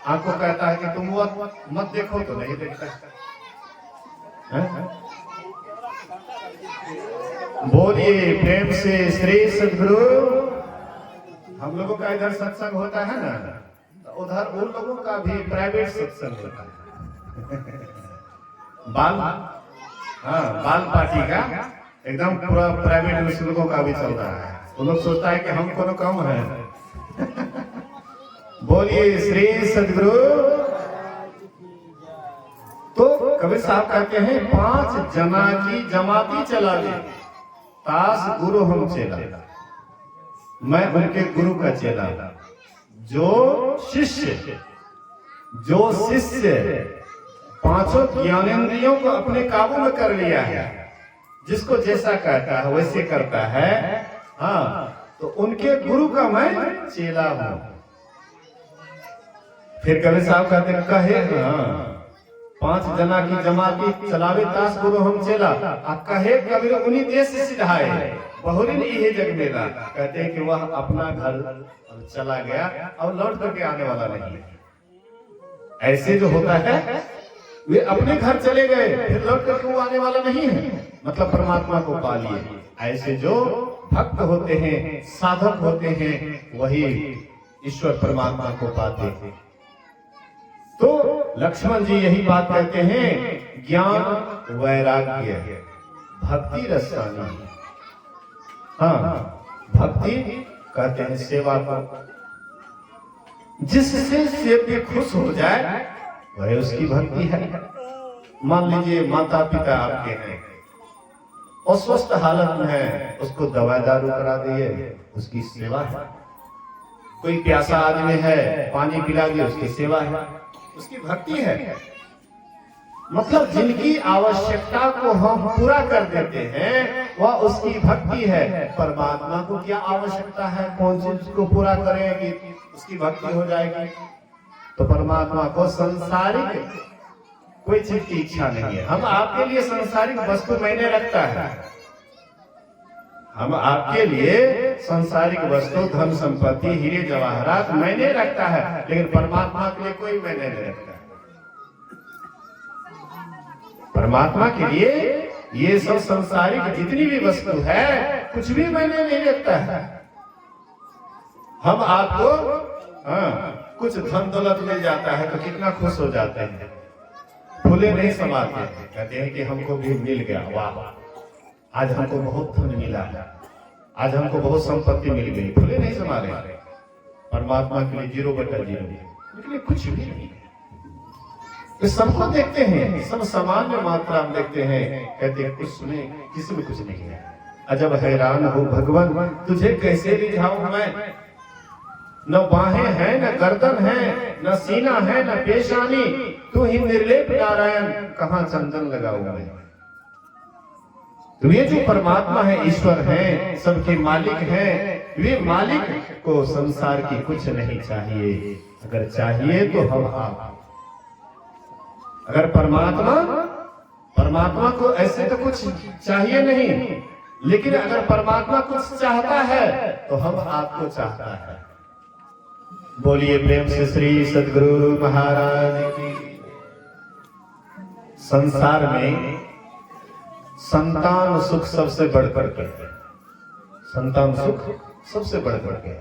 Speaker 1: आपको कहता है कि तुम वो मत देखो तो नहीं देखता है। बोलिए प्रेम से श्री सद्गुरु। हम लोगों का इधर सत्संग होता है ना, उधर उन लोगों का भी प्राइवेट सत्संग होता है। बाल, हाँ, बाल पार्टी का एकदम पूरा प्राइवेट लोगों का भी चल रहा है। वो लोग सोचता है कि हम कोनो कम है। बोलिए श्री सद्गुरु। तो कबीर साहब कहते हैं 5 जना की जमाती चला ले, तास गुरु हम चेला, मैं उनके गुरु का चेला। जो शिष्य 5 ज्ञानेंद्रियों को अपने काबू में कर लिया है, जिसको जैसा कहता है वैसे करता है, हाँ, तो उनके गुरु का मैं चेला हूं। फिर कबीर साहब कहते कहे, हाँ, 5 जना की जमाती चलावे तास गुरु हम चेला, कहे कबीर उन्हीं देश से सिधाए, बहुरिन इहे जग मेला। कहते हैं कि वह अपना घर चला गया और लौट करके आने वाला नहीं। ऐसे जो होता है वे अपने घर चले गए फिर लौट करके वो आने वाला नहीं है, मतलब परमात्मा को पा लिए। ऐसे जो भक्त होते हैं, साधक होते हैं, वही ईश्वर परमात्मा को पाते हैं। तो लक्ष्मण जी यही बात कहते हैं, ज्ञान वैराग्य, भक्ति रसानी। हाँ, भक्ति कहते हैं सेवा को। जिससे सेव्य खुश हो जाए वह उसकी भक्ति है। मान लीजिए माता पिता आपके हैं, अस्वस्थ हालत में है, उसको दवा दारू करा दिए, उसकी सेवा है। कोई प्यासा आदमी है, पानी पिला दिए, उसकी सेवा है, उसकी भक्ति है। मतलब जिनकी आवश्यकता को हम पूरा कर देते हैं वह उसकी भक्ति है। परमात्मा को क्या आवश्यकता है, कौन सी उसको पूरा करेंगे उसकी भक्ति हो जाएगी? तो परमात्मा को संसारिक कोई चीज की इच्छा नहीं है। हम आपके लिए संसारिक वस्तु मैंने रखता है, हम आपके लिए संसारिक वस्तु धन संपत्ति हीरे जवाहरात मैंने रखता है, लेकिन परमात्मा के लिए कोई मैंने नहीं रखता है। परमात्मा के लिए ये सब संसारिक जितनी भी वस्तु है कुछ भी मैंने नहीं रखता है। हम आपको कुछ धन दौलत मिल जाता है तो कितना खुश हो जाते हैं, फूले नहीं समाते, कहते हैं कि हमको भी मिल गया, वाह आज हमको बहुत धन मिला, आज हमको बहुत संपत्ति मिल गई, फूले नहीं समा रहे। परमात्मा के लिए 0/0, लेकिन कुछ भी नहीं। तो सबको देखते हैं, सब सामान्य मात्रा में देखते हैं, कहते हैं कुछ सुने, किसी में कुछ नहीं है। अजब हैरान हो भगवान, तुझे कैसे रिझाऊं मैं? न बाहें हैं, न गर्दन है, न सीना है, न पेशानी, तू ही निर्लेप नारायण, कहां चंदन लगाऊं मैं? तो ये जो परमात्मा है, ईश्वर है, सबके मालिक हैं, वे मालिक को संसार की कुछ नहीं चाहिए। अगर चाहिए तो हम आप। अगर परमात्मा को ऐसे तो कुछ चाहिए नहीं, लेकिन अगर परमात्मा कुछ चाहता है तो हम आपको चाहता है। बोलिए प्रेम से श्री सद्गुरु महाराज की। संसार में संतान सुख सबसे बढ़कर के, संतान सुख सबसे बढ़कर के।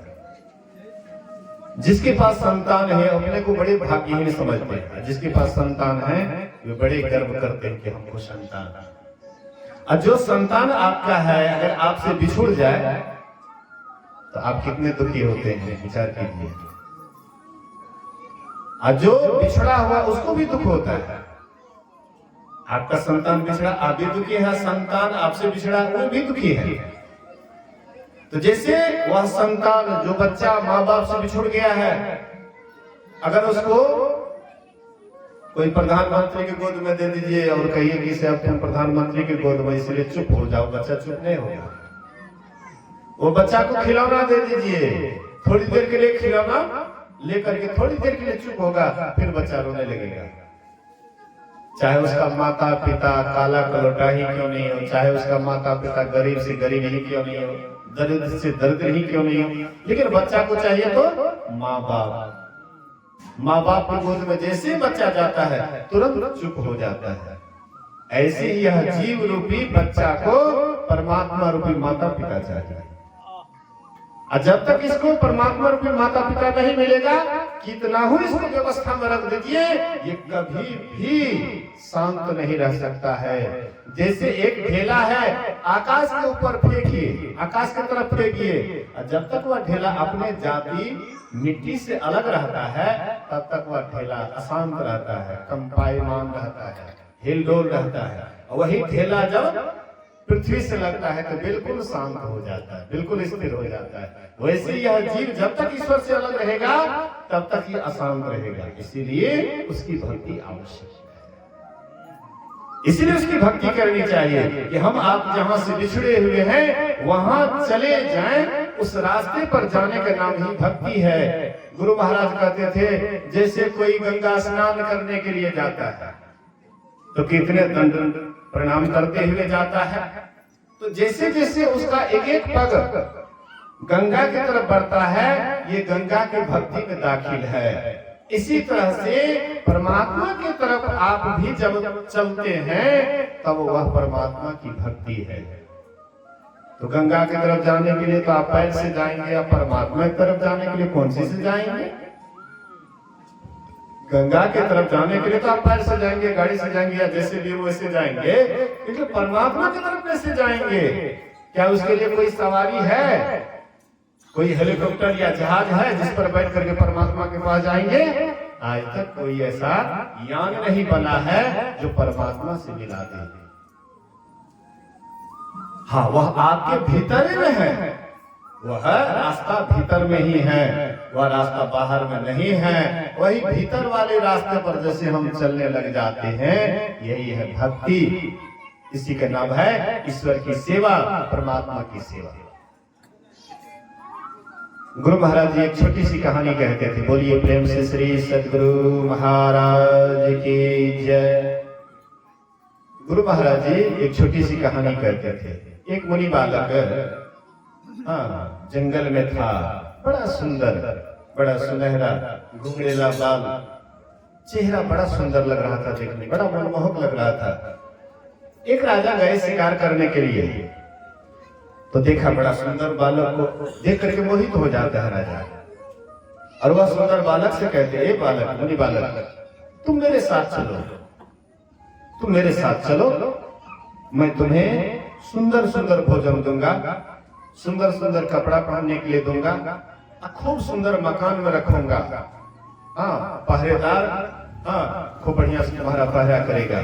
Speaker 1: जिसके पास संतान है अपने को बड़े भाग्यहीन समझते हैं, जिसके पास संतान है वे बड़े गर्व करते हैं कि हमको संतान है। और जो संतान आपका है अगर आपसे बिछुड़ जाए तो आप कितने दुखी होते हैं, विचार कीजिए। और जो बिछड़ा हुआ उसको भी दुख होता है। आपका संतान बिछड़ा, आप भी दुखी है, संतान आपसे बिछड़ा वो भी दुखी है। तो जैसे वह संतान, जो बच्चा माँ बाप से बिछुड़ गया है, अगर उसको कोई प्रधानमंत्री की गोद में दे दीजिए और कहिए कि इसे तुम प्रधानमंत्री की गोद में, इसलिए चुप हो जाओ, बच्चा चुप नहीं होगा। वो बच्चा को खिलौना दे दीजिए, थोड़ी देर के लिए खिलौना लेकर के थोड़ी देर के लिए चुप होगा, फिर बच्चा रोने लगेगा। चाहे उसका माता पिता काला कलोटा ही क्यों नहीं हो, चाहे उसका माता पिता गरीब से गरीब ही क्यों नहीं हो, दरिद्र से दरिद्र ही क्यों नहीं हो, लेकिन बच्चा को चाहिए तो माँ बाप की गोद में जैसे बच्चा जाता है तुरंत चुप हो जाता है। ऐसे ही यह जीव रूपी बच्चा को परमात्मा रूपी माता पिता चाहिए। और जब तक इसको परमात्मा रूपी माता पिता नहीं मिलेगा, कितना ही इसको व्यवस्था में रख दीजिए, ये कभी भी शांत नहीं रह सकता है। जैसे एक ढेला है, आकाश के ऊपर फेंकिए, आकाश की तरफ फेंकिए, और जब तक वह ढेला अपने जाति मिट्टी से अलग रहता है तब तक वह ढेला अशांत रहता है, कंपायमान रहता है, हिलडोल रहता है। वही ढेला जब पृथ्वी से लगता है तो बिल्कुल शांत हो जाता है, बिल्कुल स्थिर हो जाता है। वैसे यह जीव जब तक ईश्वर से अलग रहेगा तब तक ये अशांत रहेगा। इसीलिए उसकी भक्ति आवश्यक है, इसीलिए उसकी भक्ति करनी चाहिए कि हम आप जहां से बिछड़े हुए हैं वहां चले जाएं। उस रास्ते पर जाने का नाम ही भक्ति है। गुरु महाराज कहते थे, जैसे कोई गंगा स्नान करने के लिए जाता है तो कितने दंड प्रणाम करते हुए जाता है, तो जैसे जैसे उसका एक एक पग गंगा की तरफ बढ़ता है, ये गंगा की भक्ति में दाखिल है। इसी तरह से परमात्मा की तरफ आप भी जब चलते हैं तब वह परमात्मा की भक्ति है। तो गंगा की तरफ जाने के लिए तो आप पैर से जाएंगे, या परमात्मा की तरफ जाने के लिए कौन सी से जाएंगे? गंगा की तरफ जाने के लिए तो आप पैर से जाएंगे, गाड़ी से जाएंगे, या जैसे भी वैसे जाएंगे, लेकिन परमात्मा की तरफ कैसे जाएंगे? क्या उसके लिए कोई सवारी है, कोई हेलीकॉप्टर या जहाज है जिस पर बैठ करके परमात्मा के पास जाएंगे? आज तक कोई ऐसा यान नहीं बना है जो परमात्मा से मिला दे। हाँ, वह आपके भीतर ही में है, वह रास्ता भीतर में ही है, वह रास्ता बाहर में नहीं है। वही भीतर वाले रास्ते पर जैसे हम चलने लग जाते हैं, यही है भक्ति। इसी का नाम है ईश्वर की सेवा, परमात्मा की सेवा। गुरु महाराज जी एक छोटी सी कहानी कहते थे, बोलिए प्रेम से श्री सद्गुरु महाराज की जय। गुरु महाराज जी एक छोटी सी कहानी कहते थे। एक मुनि बालक जंगल में था, बड़ा सुंदर, बड़ा सुनहरा, घुंघरेला बाल, चेहरा बड़ा सुंदर लग रहा था देखने, बड़ा मनमोहक लग रहा था। एक राजा गए शिकार करने के लिए, तो देखा बड़ा सुंदर बालक को, देख करके मोहित हो जाता है राजा। और वह सुंदर बालक से कहते, ए बालक, मुनि बालक, तुम मेरे साथ चलो, तुम मेरे साथ चलो, मैं तुम्हें सुंदर सुंदर भोजन दूंगा, सुंदर सुंदर कपड़ा पहनने के लिए दूंगा, खूब सुंदर मकान में रखूंगा, पहरेदार, खूब बढ़िया से तुम्हारा पहरा करेगा।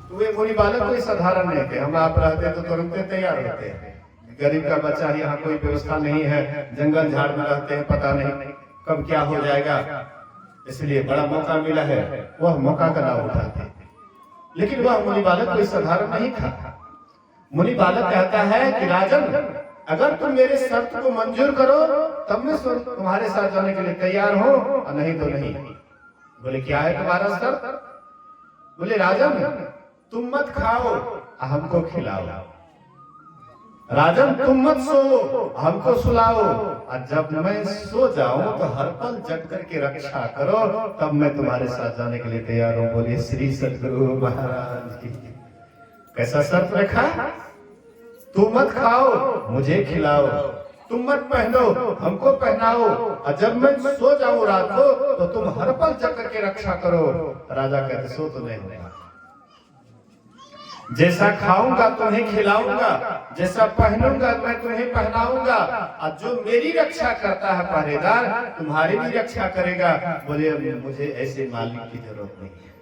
Speaker 1: तो वे मुनि बालक कोई साधारण नहीं थे। हम आप रहते तो तुरंत तैयार होते हैं। गरीब का बच्चा, यहाँ कोई व्यवस्था नहीं है, जंगल झाड़ में रहते हैं, पता नहीं कब क्या हो जाएगा, इसलिए बड़ा मौका मिला है, वह मौका का लाभ उठाते। लेकिन वह मुनि बालक कोई साधारण नहीं था। मुनि बालक कहता है कि राजन, अगर तुम मेरे शर्त को मंजूर करो तब मैं तुम्हारे साथ जाने के लिए तैयार हूं, और नहीं तो नहीं। बोले क्या है तुम्हारा शर्त? बोले राजन, तुम मत खाओ, हमको खिलाओ। राजन, तुम मत सो, हमको सुलाओ, और जब मैं सो जाऊं तो हर पल जग करके रक्षा करो, तब मैं तुम्हारे साथ जाने के लिए तैयार हूं। बोले श्री सद्गुरु महाराज की। कैसा शर्त रखा? तुम मत खाओ, मुझे खिलाओ, तुम मत पहनो, हमको पहनाओ, और जब मैं सो जाऊं रात को तो तुम हर पल जग करके रक्षा करो। राजा कहते, सो तो नहीं होगा, जैसा खाऊंगा तुम्हें खिलाऊंगा, जैसा पहनूंगा मैं तुम्हें पहनाऊंगा, और जो मेरी रक्षा करता है पहरेदार, तुम्हारी भी रक्षा करेगा। बोले मुझे ऐसे मालिक की जरूरत नहीं है,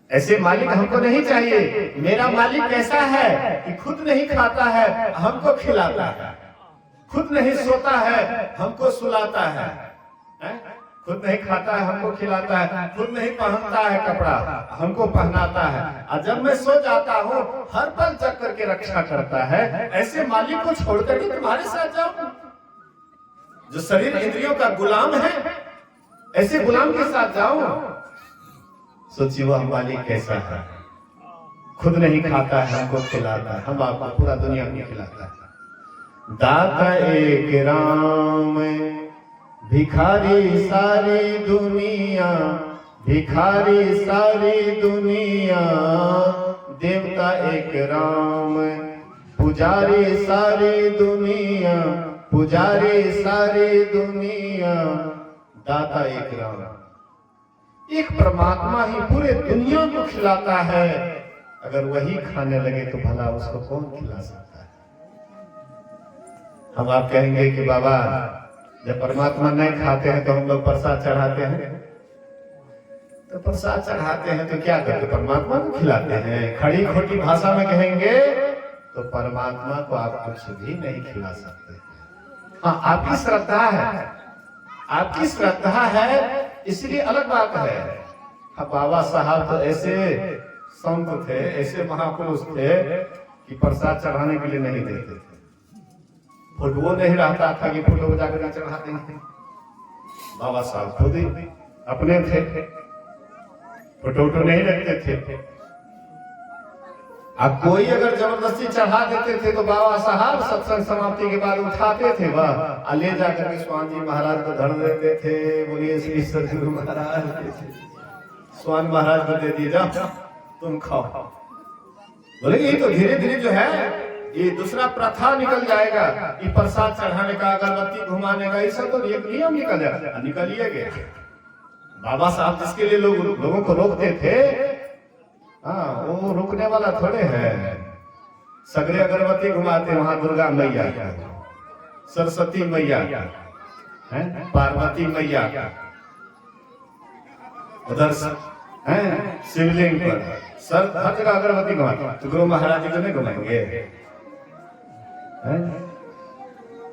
Speaker 1: ऐसे मालिक हमको नहीं चाहिए। मेरा मालिक कैसा है कि खुद नहीं खाता है, हमको खिलाता है, खुद नहीं सोता है, हमको सुलाता है, खुद नहीं खाता है, हमको खिलाता है, खुद नहीं पहनता है कपड़ा, हमको पहनाता है, और जब मैं सो जाता हूँ हर पल जग करके रक्षा करता है। ऐसे मालिक को छोड़कर के तुम्हारे साथ जाऊं, जो शरीर इंद्रियों का गुलाम है, ऐसे गुलाम के साथ जाऊं? सोचिए वह मालिक कैसा है, खुद नहीं खाता है, हमको खिलाता है, हम आपको पूरा दुनिया में खिलाता है। दाता एक राम, भिखारी सारी दुनिया, भिखारी सारी दुनिया, देवता एक राम, पुजारी सारी दुनिया, पुजारी सारी दुनिया, दाता एक राम। एक परमात्मा ही पूरे दुनिया को खिलाता है। अगर वही खाने लगे तो भला उसको कौन खिला सकता है? हम आप कहेंगे कि बाबा जब परमात्मा नहीं खाते हैं तो हम लोग प्रसाद चढ़ाते हैं, तो प्रसाद चढ़ाते हैं तो क्या करते? परमात्मा को खिलाते हैं। खड़ी खोटी भाषा में कहेंगे तो परमात्मा को आप कुछ भी नहीं खिला सकते। हाँ, आपकी श्रद्धा है, आपकी श्रद्धा है, इसलिए अलग बात है। अब बाबा साहब तो ऐसे संत थे, ऐसे महापुरुष थे कि प्रसाद चढ़ाने के लिए नहीं देते थे। फोटो नहीं रहता था कि फोटो जाकर चढ़ा देंगे। बाबा साहब खुद ही अपने थे, फोटो नहीं रखते थे। अब कोई अगर जबरदस्ती चढ़ा देते थे तो बाबा साहब सत्संग समाप्ति के बाद उठाते थे, वह ले जाकर के स्वामी जी महाराज को धर देते थे। बोलिए श्री सद्गुरु महाराज। स्वामी महाराज को दे दिए, जाओ तुम खाओ। बोले ये तो धीरे धीरे जो है ये दूसरा प्रथा निकल जाएगा, ये प्रसाद चढ़ाने का, अगरबत्ती घुमाने का, ये सब तो एक नियम निकल जाएगा। निकलिए गया बाबा साहब जिसके लिए लोगों को रोकते थे, हाँ वो रुकने वाला थोड़े है। सगरे अगरबत्ती घुमाते, वहां दुर्गा मैया, सरस्वती मैया, पार्वती मैया, उधर शिवलिंग पर सर हर जगह अगरबत्ती घुमाते। तो गुरु महाराज जी को नहीं घुमाएंगे?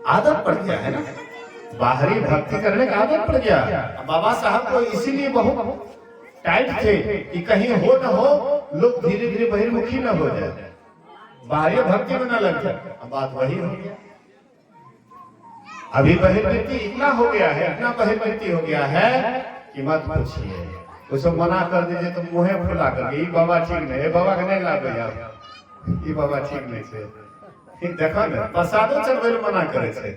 Speaker 1: आदत पड़ गया है ना, बाहरी भक्ति करने का आदत पड़ गया। बाबा साहब को इसीलिए बहुत टाइट थे कि कहीं हो न हो लोग धीरे धीरे बहिर्मुखी न हो जाए, बाहरी भक्ति में न लग जाए। अब बात वही हो गया। अभी बहिर्मुखी इतना हो गया है, इतना बहिर्मुखी हो गया है कि मत पूछिए। उसको मना कर दीजिए तो मुंह फुला करके, बाबा ठीक नहीं है, बाबा का नहीं ला भैया, ये बाबा ठीक नहीं है। देखो ना, प्रसादो चढ़वे मना करे छे,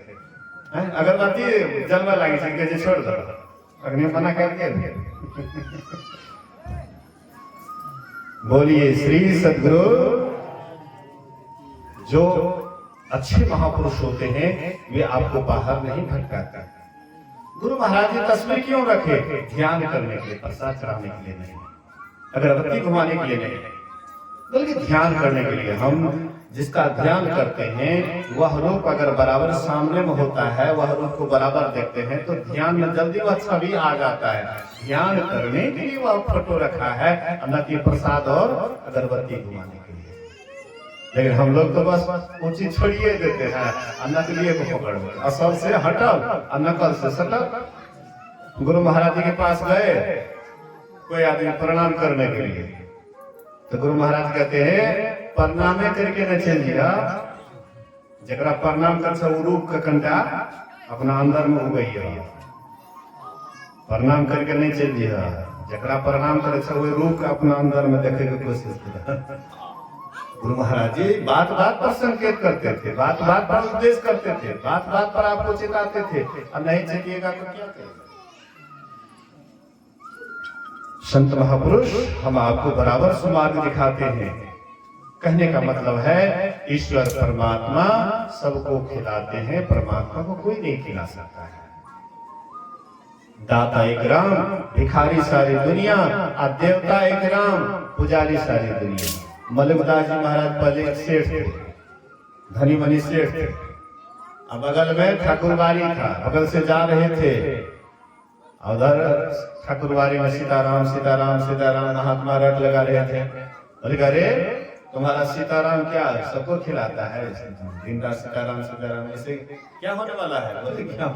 Speaker 1: अगरबत्ती जलवा लागे छे जे छोड़ दो, अग्नि मना कर दिया। बोलिए श्री सद्गुरु। जो अच्छे महापुरुष होते हैं वे आपको बाहर नहीं भटकाते। गुरु महाराज जी तस्वीर क्यों रखे? ध्यान करने के लिए, प्रसाद चढ़ाने के लिए नहीं, अगरबत्ती घुमाने के लिए नहीं, बल्कि ध्यान करने के लिए। हम जिसका ध्यान करते हैं वह रूप अगर बराबर सामने में होता है, वह रूप को बराबर देखते हैं तो ध्यान में जल्दी वह छवि आ जाता है। ध्यान करने के लिए वह फोटो रखा है, न कि प्रसाद और अगरबत्ती घुमाने के लिए। लेकिन हम लोग तो बस ऊंची छोड़िए देते हैं, नकली को पकड़ लो, असल से हटल और नकल से सटल। गुरु महाराज जी के पास गए कोई आदमी प्रणाम करने के लिए, तो गुरु महाराज कहते हैं प्रणामे करके न चलिए, जरा प्रणाम कर रूप का कंटा अपना अंदर में हो गई, प्रणाम करके नहीं चलिए। जरा प्रणाम करे वो रूप अपना अंदर में देखे की कोशिश कर। गुरु महाराज जी बात बात पर संकेत करते थे, बात बात पर उपदेश करते थे, बात बात पर आपको चेताते थे, और नहीं चलिएगा तो क्या करेगा? संत महापुरुष हम आपको बराबर सुमार्ग दिखाते हैं। कहने का मतलब है ईश्वर परमात्मा सबको खिलाते हैं, परमात्मा को कोई नहीं खिला सकता है। दाता एक राम, भिखारी सारी दुनिया, और देवता एक राम, पुजारी सारी दुनिया। मलिकदास जी महाराज पहले सेठ थे, धनी मनी सेठ थे, अब बगल में ठाकुरबाड़ी था, बगल से जा रहे थे, उधर ठाकुरबाड़ी में सीताराम सीताराम सीताराम महात्मा रट लगा रहे थे। बोले अरे तुम्हारा सीताराम क्या सबको खिलाता है, दिन रात सीताराम सीताराम, ऐसे क्या होने वाला है? बोले क्या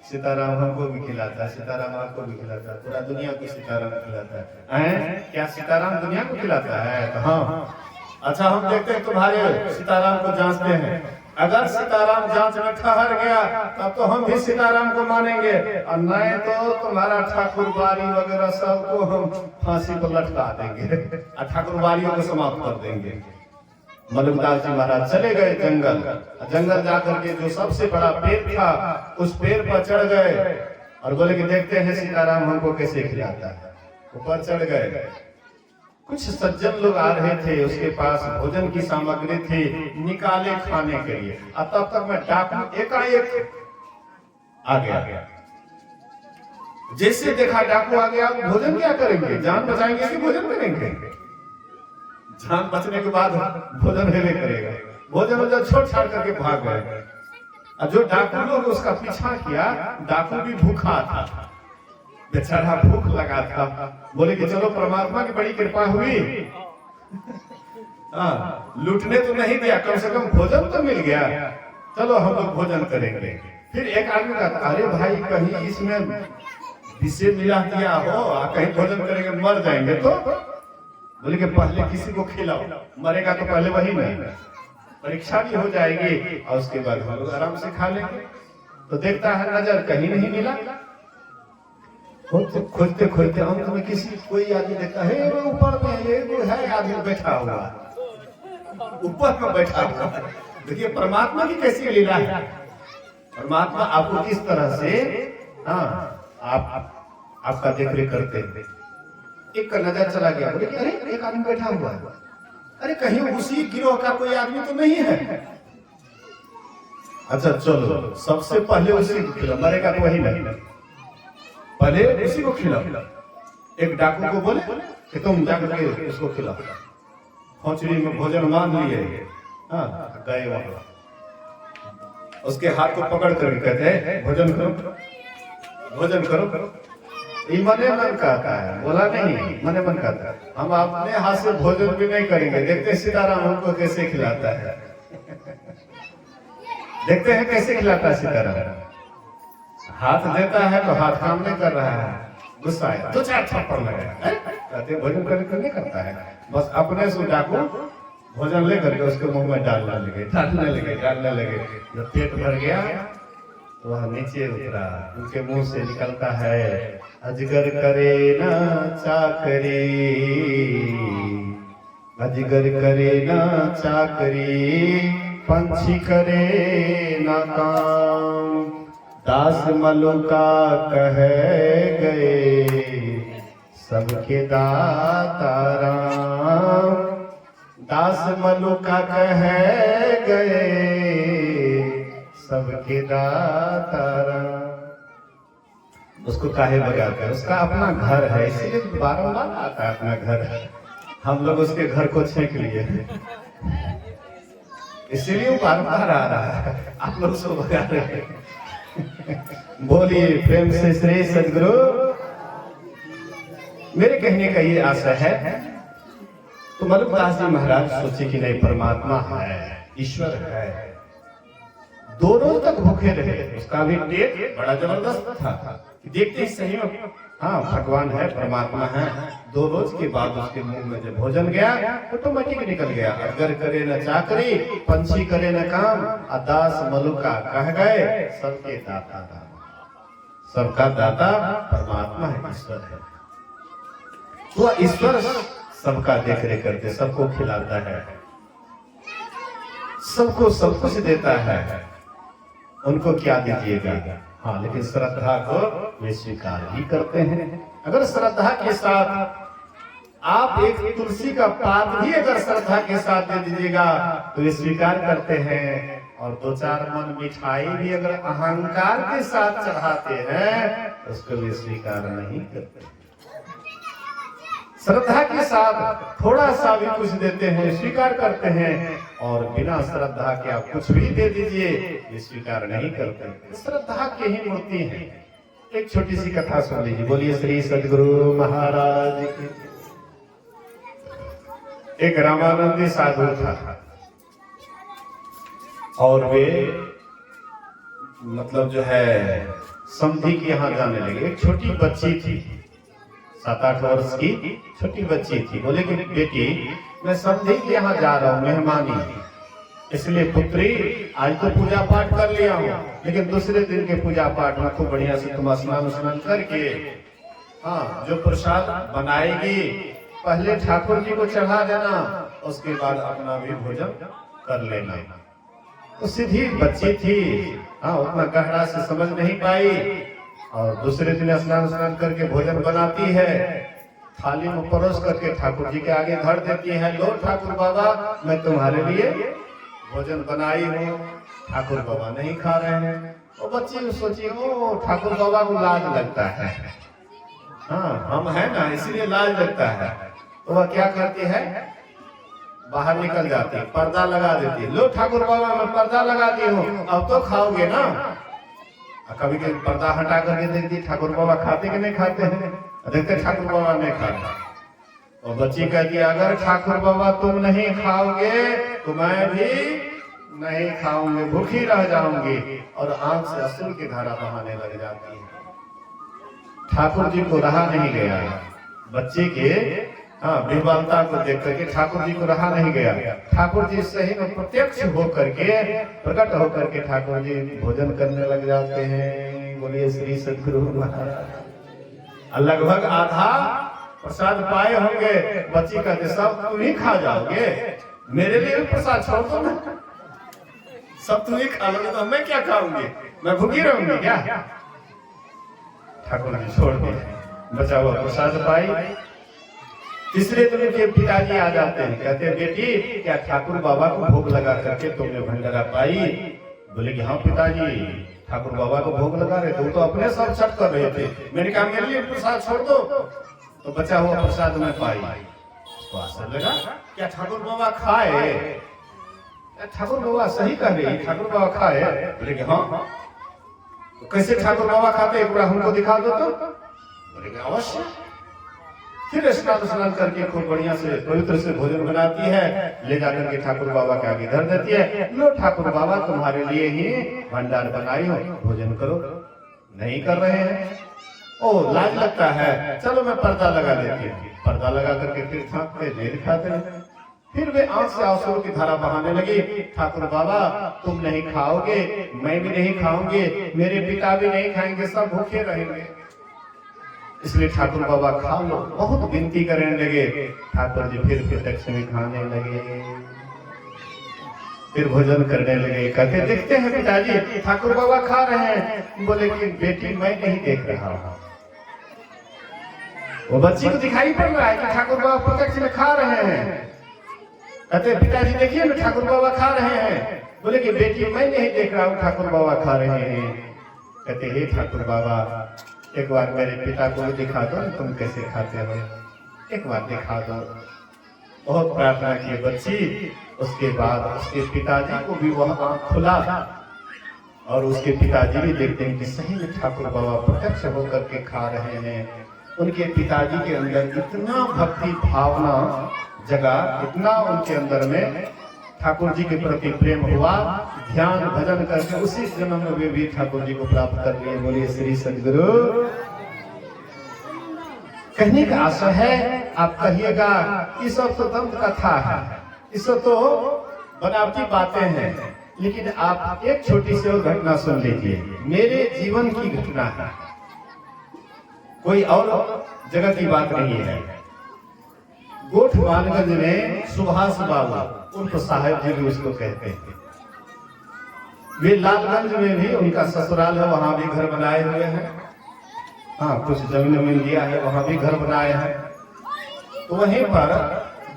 Speaker 1: सीताराम हमको भी खिलाता है, सीताराम आपको भी खिलाता है, पूरा दुनिया को सीताराम खिलाता है। क्या सीताराम दुनिया को खिलाता है? तो हाँ, अच्छा हम देखते हैं तुम्हारे सीताराम को जांचते हैं, अगर सीताराम जांच में ठहर गया तब तो हम भी सीताराम को मानेंगे, और नहीं तो तुम्हारा ठाकुरबाड़ी वगैरह सबको हम फांसी पर लटका देंगे और ठाकुरबाड़ियों को समाप्त कर देंगे। मलिकदास जी महाराज चले गए जंगल, जंगल जाकर के जो सबसे बड़ा पेड़ था उस पेड़ पर चढ़ गए और बोले कि देखते हैं सीताराम हमको कैसे खिलाता है। ऊपर चढ़ गए, कुछ सज्जन लोग आ रहे थे, उसके पास भोजन की सामग्री थी, निकाले खाने के लिए, और तब तक मैं डाकू एकाएक आ गया। जैसे देखा डाकू आ गया, भोजन क्या करेंगे? जान बचाएंगे कि भोजन करेंगे? जान बचने के बाद भोजन हेले करेगा। भोजन वोजन छोड़ छाड़ करके भाग गए, और जो डाकू लोग उसका पीछा किया, डाकू भी भूखा था, बेचारा भूख लगा था। बोले कि चलो परमात्मा की बड़ी कृपा हुई, लूटने तो नहीं दिया, कम से कम भोजन तो मिल गया, चलो हम लोग भोजन करेंगे। फिर एक आदमी कहता अरे भाई कहीं इसमें विषय मिला दिया हो, कहीं भोजन करेंगे मर जाएंगे तो? बोले कि पहले किसी को खिलाओ, मरेगा तो पहले वही नहीं, परीक्षा भी हो जाएगी और उसके बाद हम लोग आराम से खा लेंगे। तो देखता है नजर कहीं नहीं मिला, खोजते खोजते अंत में किसी कोई आदमी देखता है वो ऊपर में ये है आदमी बैठा हुआ, ऊपर में बैठा हुआ। देखिए परमात्मा की कैसी लीला है, परमात्मा आपको किस तरह से आपका देखरेख करते हैं। एक का नजर चला गया, बोले कि अरे एक आदमी बैठा हुआ है, अरे कहीं उसी गिरोह का कोई आदमी तो नहीं है? अच्छा चलो सबसे पहले उसी को खिलाओ, मरेगा तो वही नहीं, पहले उसी को खिलाओ। एक डाकू को बोले कि तुम जाकर के इसको खिलाओ, खोचड़ी में भोजन बांध लिए। हाँ, गए वहां, उसके हाथ को पकड़ कर कहते हैं भोजन करो, भोजन करो। ये मने मन कहता है, बोला नहीं, मने मन कहता है। हम अपने हाथ से भोजन भी नहीं करेंगे। देखते हैं सीताराम हमको कैसे खिलाता है, देखते हैं कैसे खिलाता है सीताराम। हाथ देता है तो हाथ काम नहीं कर रहा है, गुस्सा है, 2-4 थप्पड़ लगाया, कहते भोजन करके नहीं करता है। बस अपने से डाकू भोजन लेकर के उसके मुंह में डालने लगे। जब पेट भर गया तो वह नीचे उतरा, उनके मुंह से निकलता है अजगर करे ना चाकरी, अजगर करे ना चाकरी, पंछी करे ना काम, दास मलुका कह गए सबके दाता राम, दास मलुका कह गए सबके दाता राम। उसको काहे बजाते हैं? उसका अपना घर है, इसीलिए बारंबार आता है अपना घर। हम लोग उसके घर को छेक लिए, इसीलिए वो बारंबार आ रहा है, आप लोग उसको बजा रहे हैं। बोलिए प्रेम से श्री सदगुरु। मेरे कहने का ये आशा है, तो मलुकदास जी महाराज सोचे कि नहीं, परमात्मा है, ईश्वर है। 2 रोज तक भूखे रहे, उसका भी पेट बड़ा जबरदस्त था, देखते ही सही में हाँ भगवान है, परमात्मा है। 2 रोज के बाद उसके मुंह में जब भोजन गया ऑटोमेटिक निकल गया। अजगर करे न चाकरी, पंछी करे न काम, दास मलुका कह गए सबके दाता राम। सबका दाता परमात्मा है, ईश्वर है। वह ईश्वर सबका देख रेख करके सबको खिलाता है, सबको सब कुछ देता है। उनको क्या दीजिएगा? हाँ, लेकिन श्रद्धा को वे स्वीकार भी करते हैं। अगर श्रद्धा के साथ आप एक तुलसी का पात भी अगर श्रद्धा के साथ दे दीजिएगा तो वे स्वीकार करते हैं। और 2-4 मन मिठाई भी अगर अहंकार के साथ चढ़ाते हैं उसको वे स्वीकार नहीं करते। श्रद्धा के साथ थोड़ा सा भी कुछ देते हैं स्वीकार करते हैं, और बिना श्रद्धा के आप कुछ भी दे दीजिए ये स्वीकार नहीं करते। श्रद्धा के ही मूर्ति है। एक छोटी सी कथा सुन लीजिए। बोलिए श्री सदगुरु महाराज की। एक रामानंदी साधु था और वे मतलब जो है समधी के यहाँ जाने लगे। एक छोटी बच्ची थी, 7-8 वर्ष की छोटी बच्ची थी। बोले कि बेटी मैं समधी के यहाँ जा रहा हूँ मेहमानी, इसलिए पुत्री आज तो पूजा पाठ कर लिया हूँ, लेकिन दूसरे दिन के पूजा पाठ में खूब बढ़िया से तुम स्नान करके हाँ जो प्रसाद बनाएगी पहले ठाकुर जी को चढ़ा देना, उसके बाद अपना भी भोजन कर लेना। तो सीधी बच्ची थी, हाँ उतना गहरा से समझ नहीं पाई, और दूसरे दिन स्नान करके भोजन बनाती है, थाली में परोस करके ठाकुर जी के आगे धर देती है। लो ठाकुर बाबा मैं तुम्हारे लिए भोजन बनाई हूँ। ठाकुर बाबा नहीं खा रहे हैं। वो बच्ची सोची ओ ठाकुर बाबा को लाज लगता है, हाँ हम है ना इसलिए लाज लगता है। तो वह क्या करती है, बाहर निकल जाती है, पर्दा लगा देती है। लो ठाकुर बाबा मैं पर्दा लगाती हूँ, अब तो खाओगे ना। कभी कभी पर्दा हटा करके देखती ठाकुर बाबा खाते कि नहीं खाते हैं, देखते ठाकुर बाबा नहीं खाते। और बच्ची कहती है अगर ठाकुर बाबा तुम नहीं खाओगे तो मैं भी नहीं खाऊंगी, भूखी रह जाऊंगी। और आंख से अश्रु की धारा बहाने लग जाती है। ठाकुर जी को रहा नहीं गया, बच्चे के विह्वलता को देख करके ठाकुर जी को रहा नहीं गया। ठाकुर जी सही में प्रत्यक्ष होकर के प्रकट होकर के ठाकुर जी भोजन करने लग जाते हैं। बोलिए श्री सदगुरु महाराज। लगभग आधा प्रसाद पाए होंगे, बच्ची कहते सब तुम ही खा जाओगे, मेरे लिए भी प्रसाद छोड़ दो ना, सब तुम ही खा लोगे तो मैं क्या खाऊंगी, मैं भूखी रहूंगी क्या। ठाकुर जी छोड़ दिए, बचा हुआ प्रसाद पाई। तीसरे दिन के पिताजी आ जाते हैं, कहते हैं बेटी क्या ठाकुर बाबा को भोग लगा करके तुमने भंडारा पाई। बोले कि हाँ पिताजी ठाकुर बाबा को भोग लगा रहे, तुम तो अपने सब छठ कर रहे थे, मैंने कहा मेरे लिए प्रसाद छोड़ दो। तो बचा हुआ प्रसाद में पाई। उसको आशा लगा क्या ठाकुर बाबा खाए, ठाकुर बाबा सही कह रही, ठाकुर बाबा खाए। बोले कि हाँ, तो कैसे ठाकुर बाबा खाते एक बार हमको दिखा दो तो। बोले कि अवश्य। फिर स्नान करके खूब बढ़िया से पवित्र से भोजन बनाती है, ले जाकर के ठाकुर बाबा के आगे धर देती है। लो ठाकुर बाबा तुम्हारे लिए ही भंडार बनाई हो, भोजन करो। नहीं कर रहे हैं, ओ लाज लगता है, चलो मैं पर्दा लगा देती हूँ। पर्दा लगा करके फिर झांकते नहीं दिखाते। फिर वे आंख से आंसुओं की धारा बहाने लगी, ठाकुर बाबा तुम नहीं खाओगे, मैं भी नहीं खाऊंगी, मेरे पिता भी नहीं खाएंगे, सब भूखे रहेंगे, इसलिए ठाकुर बाबा खा लो। बहुत विनती करने लगे। ठाकुर जी फिर दक्षिणी खाने लगे, फिर भोजन करने लगे। कहते देखते हैं पिताजी ठाकुर बाबा खा रहे हैं। बोले कि बेटी मैं नहीं देख रहा हूं, वो बच्ची को दिखाई पड़ रहा है कि ठाकुर बाबा प्रत्यक्ष में खा रहे हैं। कहते पिताजी देखिए ना ठाकुर बाबा खा रहे हैं। बोले कि बेटी मैं नहीं देख रहा हूँ, ठाकुर बाबा खा रहे हैं। कहते हे ठाकुर बाबा एक बार मेरे पिता को भी दिखा दो, तुम कैसे खाते हो, एक बार दिखा दो। बहुत प्रार्थना की बच्ची। उसके बाद उसके पिताजी को भी वह आंख खुला और उसके पिताजी भी देखते हैं कि सही में ठाकुर बाबा प्रत्यक्ष होकर के खा रहे हैं। उनके पिताजी के अंदर इतना भक्ति भावना जगा, इतना उनके अंदर में ठाकुर जी के प्रति प्रेम हुआ, ध्यान भजन करके उसी जन्म में वे भी ठाकुर जी को प्राप्त कर लिए। बोलिए श्री सद्गुरु। कहने का आशा है आप कहिएगा ये सब तो दंत कथा है, ये सब तो बनावटी बातें हैं, लेकिन आप एक छोटी सी और घटना सुन लीजिए। मेरे जीवन की घटना है, कोई और जगह की बात नहीं है। गोठवालगंज में सुभाष बाबू उनको साहेब जी भी उसको कहते हैं। वे लालगंज में भी उनका ससुराल है, वहां भी घर बनाए हुए हैं। हाँ कुछ जमीन लिया है, वहां भी घर बनाए हैं। तो वहीं पर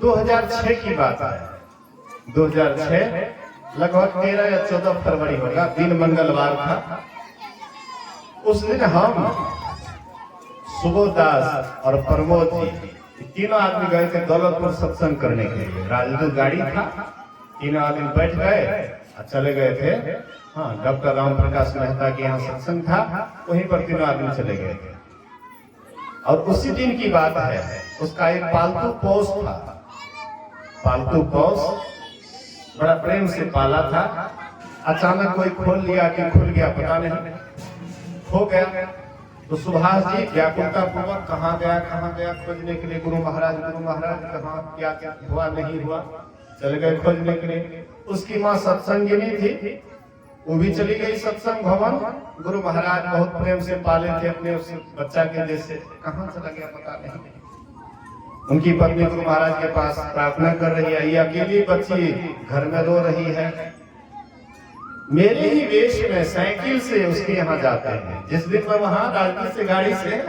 Speaker 1: 2006 की बात है, 2006 लगभग 13 या 14 फरवरी होगा, दिन मंगलवार था। उस दिन हम सुबोध दास और प्रमोद जी तीनों आदमी गए थे दौलतपुर सत्संग करने के लिए। राजदूत गाड़ी था, तीनों आदमी बैठ गए और चले गए थे। हाँ डॉक्टर राम प्रकाश मेहता के यहाँ सत्संग था, वहीं पर तीनों आदमी चले गए थे। और उसी दिन की बात है, उसका एक पालतू पोस था, पालतू पोस बड़ा प्रेम से पाला था। अचानक कोई खोल लिया कि खुल गया पता नहीं, खो गया। तो सुभाष जी व्याकुलता पूर्वक कहाँ गया खोजने के लिए, गुरु महाराज कहाँ क्या हुआ नहीं हुआ, चले गए खोजने के लिए। उसकी माँ सत्संगिनी थी, वो भी चली गई सत्संग भवन। गुरु महाराज बहुत प्रेम से पाले थे अपने उस बच्चा के जैसे, कहाँ चला गया पता नहीं। उनकी पत्नी गुरु महाराज के पास प्रार्थना कर रही है, ये अकेली बच्ची घर में रो रही है। मेरे ही वेश में साइकिल से उसके यहाँ जाते हैं। जिस दिन मैं वहां राजगीर से गाड़ी से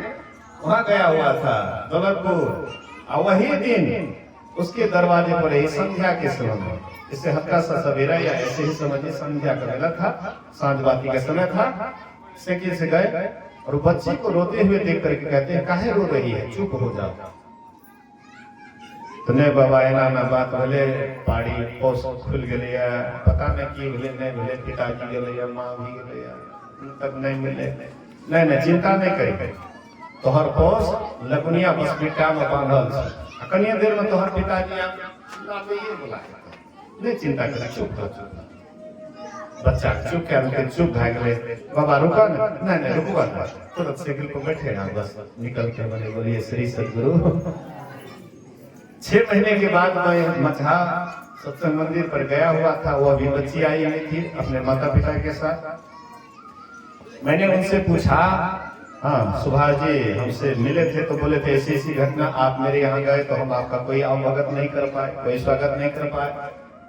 Speaker 1: वहां गया हुआ था दौलतपुर, और वही दिन उसके दरवाजे पर ही संध्या के समय में, इससे हल्का सा सवेरा या ऐसे ही समझिए संध्या का बेला था, सांझ बाती का समय था। साइकिल से गए और बच्ची को रोते हुए देख करके कहते हैं काहे रो रही है, चुप हो जाओ। तो नहीं बाबा एना ना बात भले पाड़ी पोस खुल गए, पता नहीं की भले नहीं भले, पिताजी गए माँ भी गए तब नहीं मिले। नहीं चिंता नहीं करी, तोहर पोस लगुनिया हॉस्पिटल में बांधल, कनिया देर में तोहर पिताजी बोला नहीं चिंता कर, चुप हो। बच्चा चुप क्या चुप भाग गए। बाबा रुका नहीं रुका, तुरंत साइकिल को बैठे बस निकल के बोले बोलिए श्री सद्गुरु। 6 महीने के बाद मैं मछहा सत्संग मंदिर पर गया हुआ था, वो अभी बच्ची आई हुई थी अपने माता पिता के साथ। मैंने उनसे पूछा, हाँ सुभाष जी हमसे मिले थे तो बोले थे ऐसी ऐसी घटना, आप मेरे यहाँ गए तो हम आपका कोई अवगत नहीं कर पाए, कोई स्वागत नहीं कर पाए,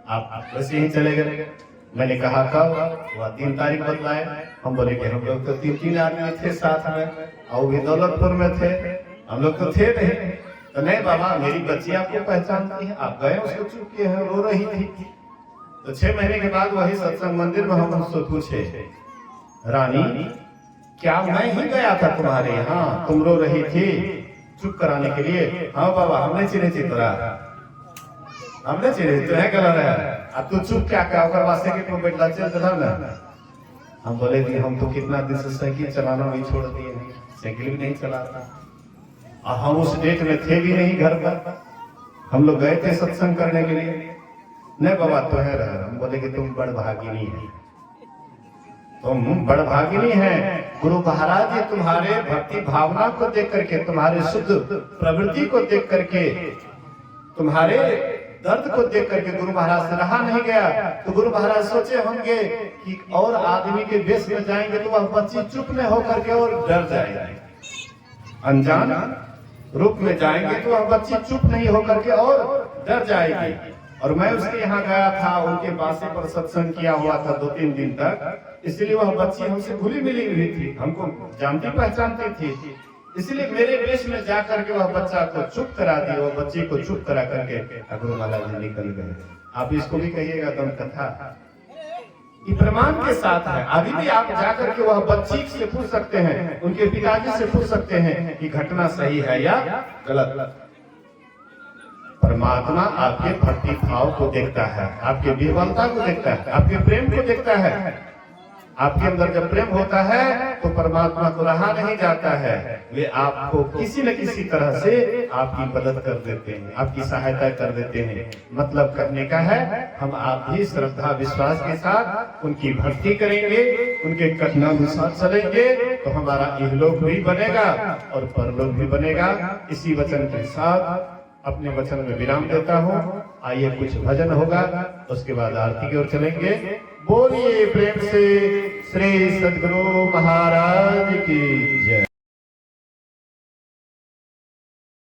Speaker 1: आप वैसे ही चले गए। मैंने कहा कब? वह 3 तारीख बतलाए। हम बोले कि हम लोग तो 3 आदमी थे साथ में, और भी दौलतपुर में थे, हम लोग तो थे नहीं। तो नहीं बाबा मेरी बच्ची आपको पहचानती है, आप गए उसको चुप किए हैं, रो रही थी। तो 6 महीने के बाद वही सत्संग मंदिर में हम उससे पूछे, रानी क्या मैं ही गया था तुम्हारे यहाँ, तुम रो रही थी? चुप कराने के लिए, हाँ बाबा हमने चिन्हे थी तोरा, हमने चिन्हे तो है कलर है, अब तू चुप क्या क्या ओकर वास्ते के तुम बैठला चल चला ना। हम बोले कि हम तो कितना दिन से साइकिल चलाना नहीं छोड़ दिए हैं, साइकिल भी नहीं चलाता, और हम उस डेट में थे भी नहीं घर पर, हम लोग गए थे सत्संग करने के लिए। नहीं बाबा तो है रहा। हम बोले कि तुम बड़ भागिनी है, तुम बड़ भागिनी है। गुरु महाराज जी तुम्हारे भक्ति भावना को देख करके, तुम्हारे शुद्ध प्रवृत्ति को देख करके, तुम्हारे दर्द को देख करके गुरु महाराज से रहा नहीं गया। तो गुरु महाराज सोचे होंगे कि और आदमी के वेश में जाएंगे तो वह बच्ची चुप में होकर के और डर जाएगी, अनजान रूप में जाएंगे तो वह बच्ची चुप नहीं होकर के और डर जाएगी। और मैं उसके यहाँ गया था, उनके बासे पर सत्संग किया हुआ था 2-3 दिन तक, इसलिए वह बच्ची हमसे घुली मिली हुई थी, हमको जानती पहचानती थी। इसलिए मेरे वेश में जाकर के वह बच्चा को चुप करा दी, वह बच्ची को चुप करा करके गुरु महाराज जी निकल गए। आप इसको भी कहिएगा दम कथा, ये प्रमाण के साथ है। अभी भी आप जाकर के वह बच्ची से पूछ सकते हैं, उनके पिताजी से पूछ सकते हैं कि घटना सही है या गलत। परमात्मा आपके भक्ति भाव को देखता है, आपके विह्वलता को देखता है, आपके प्रेम को देखता है। आपके अंदर जब प्रेम होता है तो परमात्मा को रहा नहीं जाता है, वे आपको किसी न किसी तरह से आपकी मदद कर देते हैं, आपकी सहायता कर देते हैं। मतलब करने का है, हम आप भी श्रद्धा विश्वास के साथ उनकी भक्ति करेंगे, उनके कथनानुसार चलेंगे तो हमारा इहलोक भी बनेगा और परलोक भी बनेगा। इसी वचन के साथ अपने वचन में विराम देता हूँ। आइए कुछ भजन होगा, उसके बाद आरती की ओर चलेंगे। बोलिए प्रेम से श्री सद्गुरु महाराज की जय।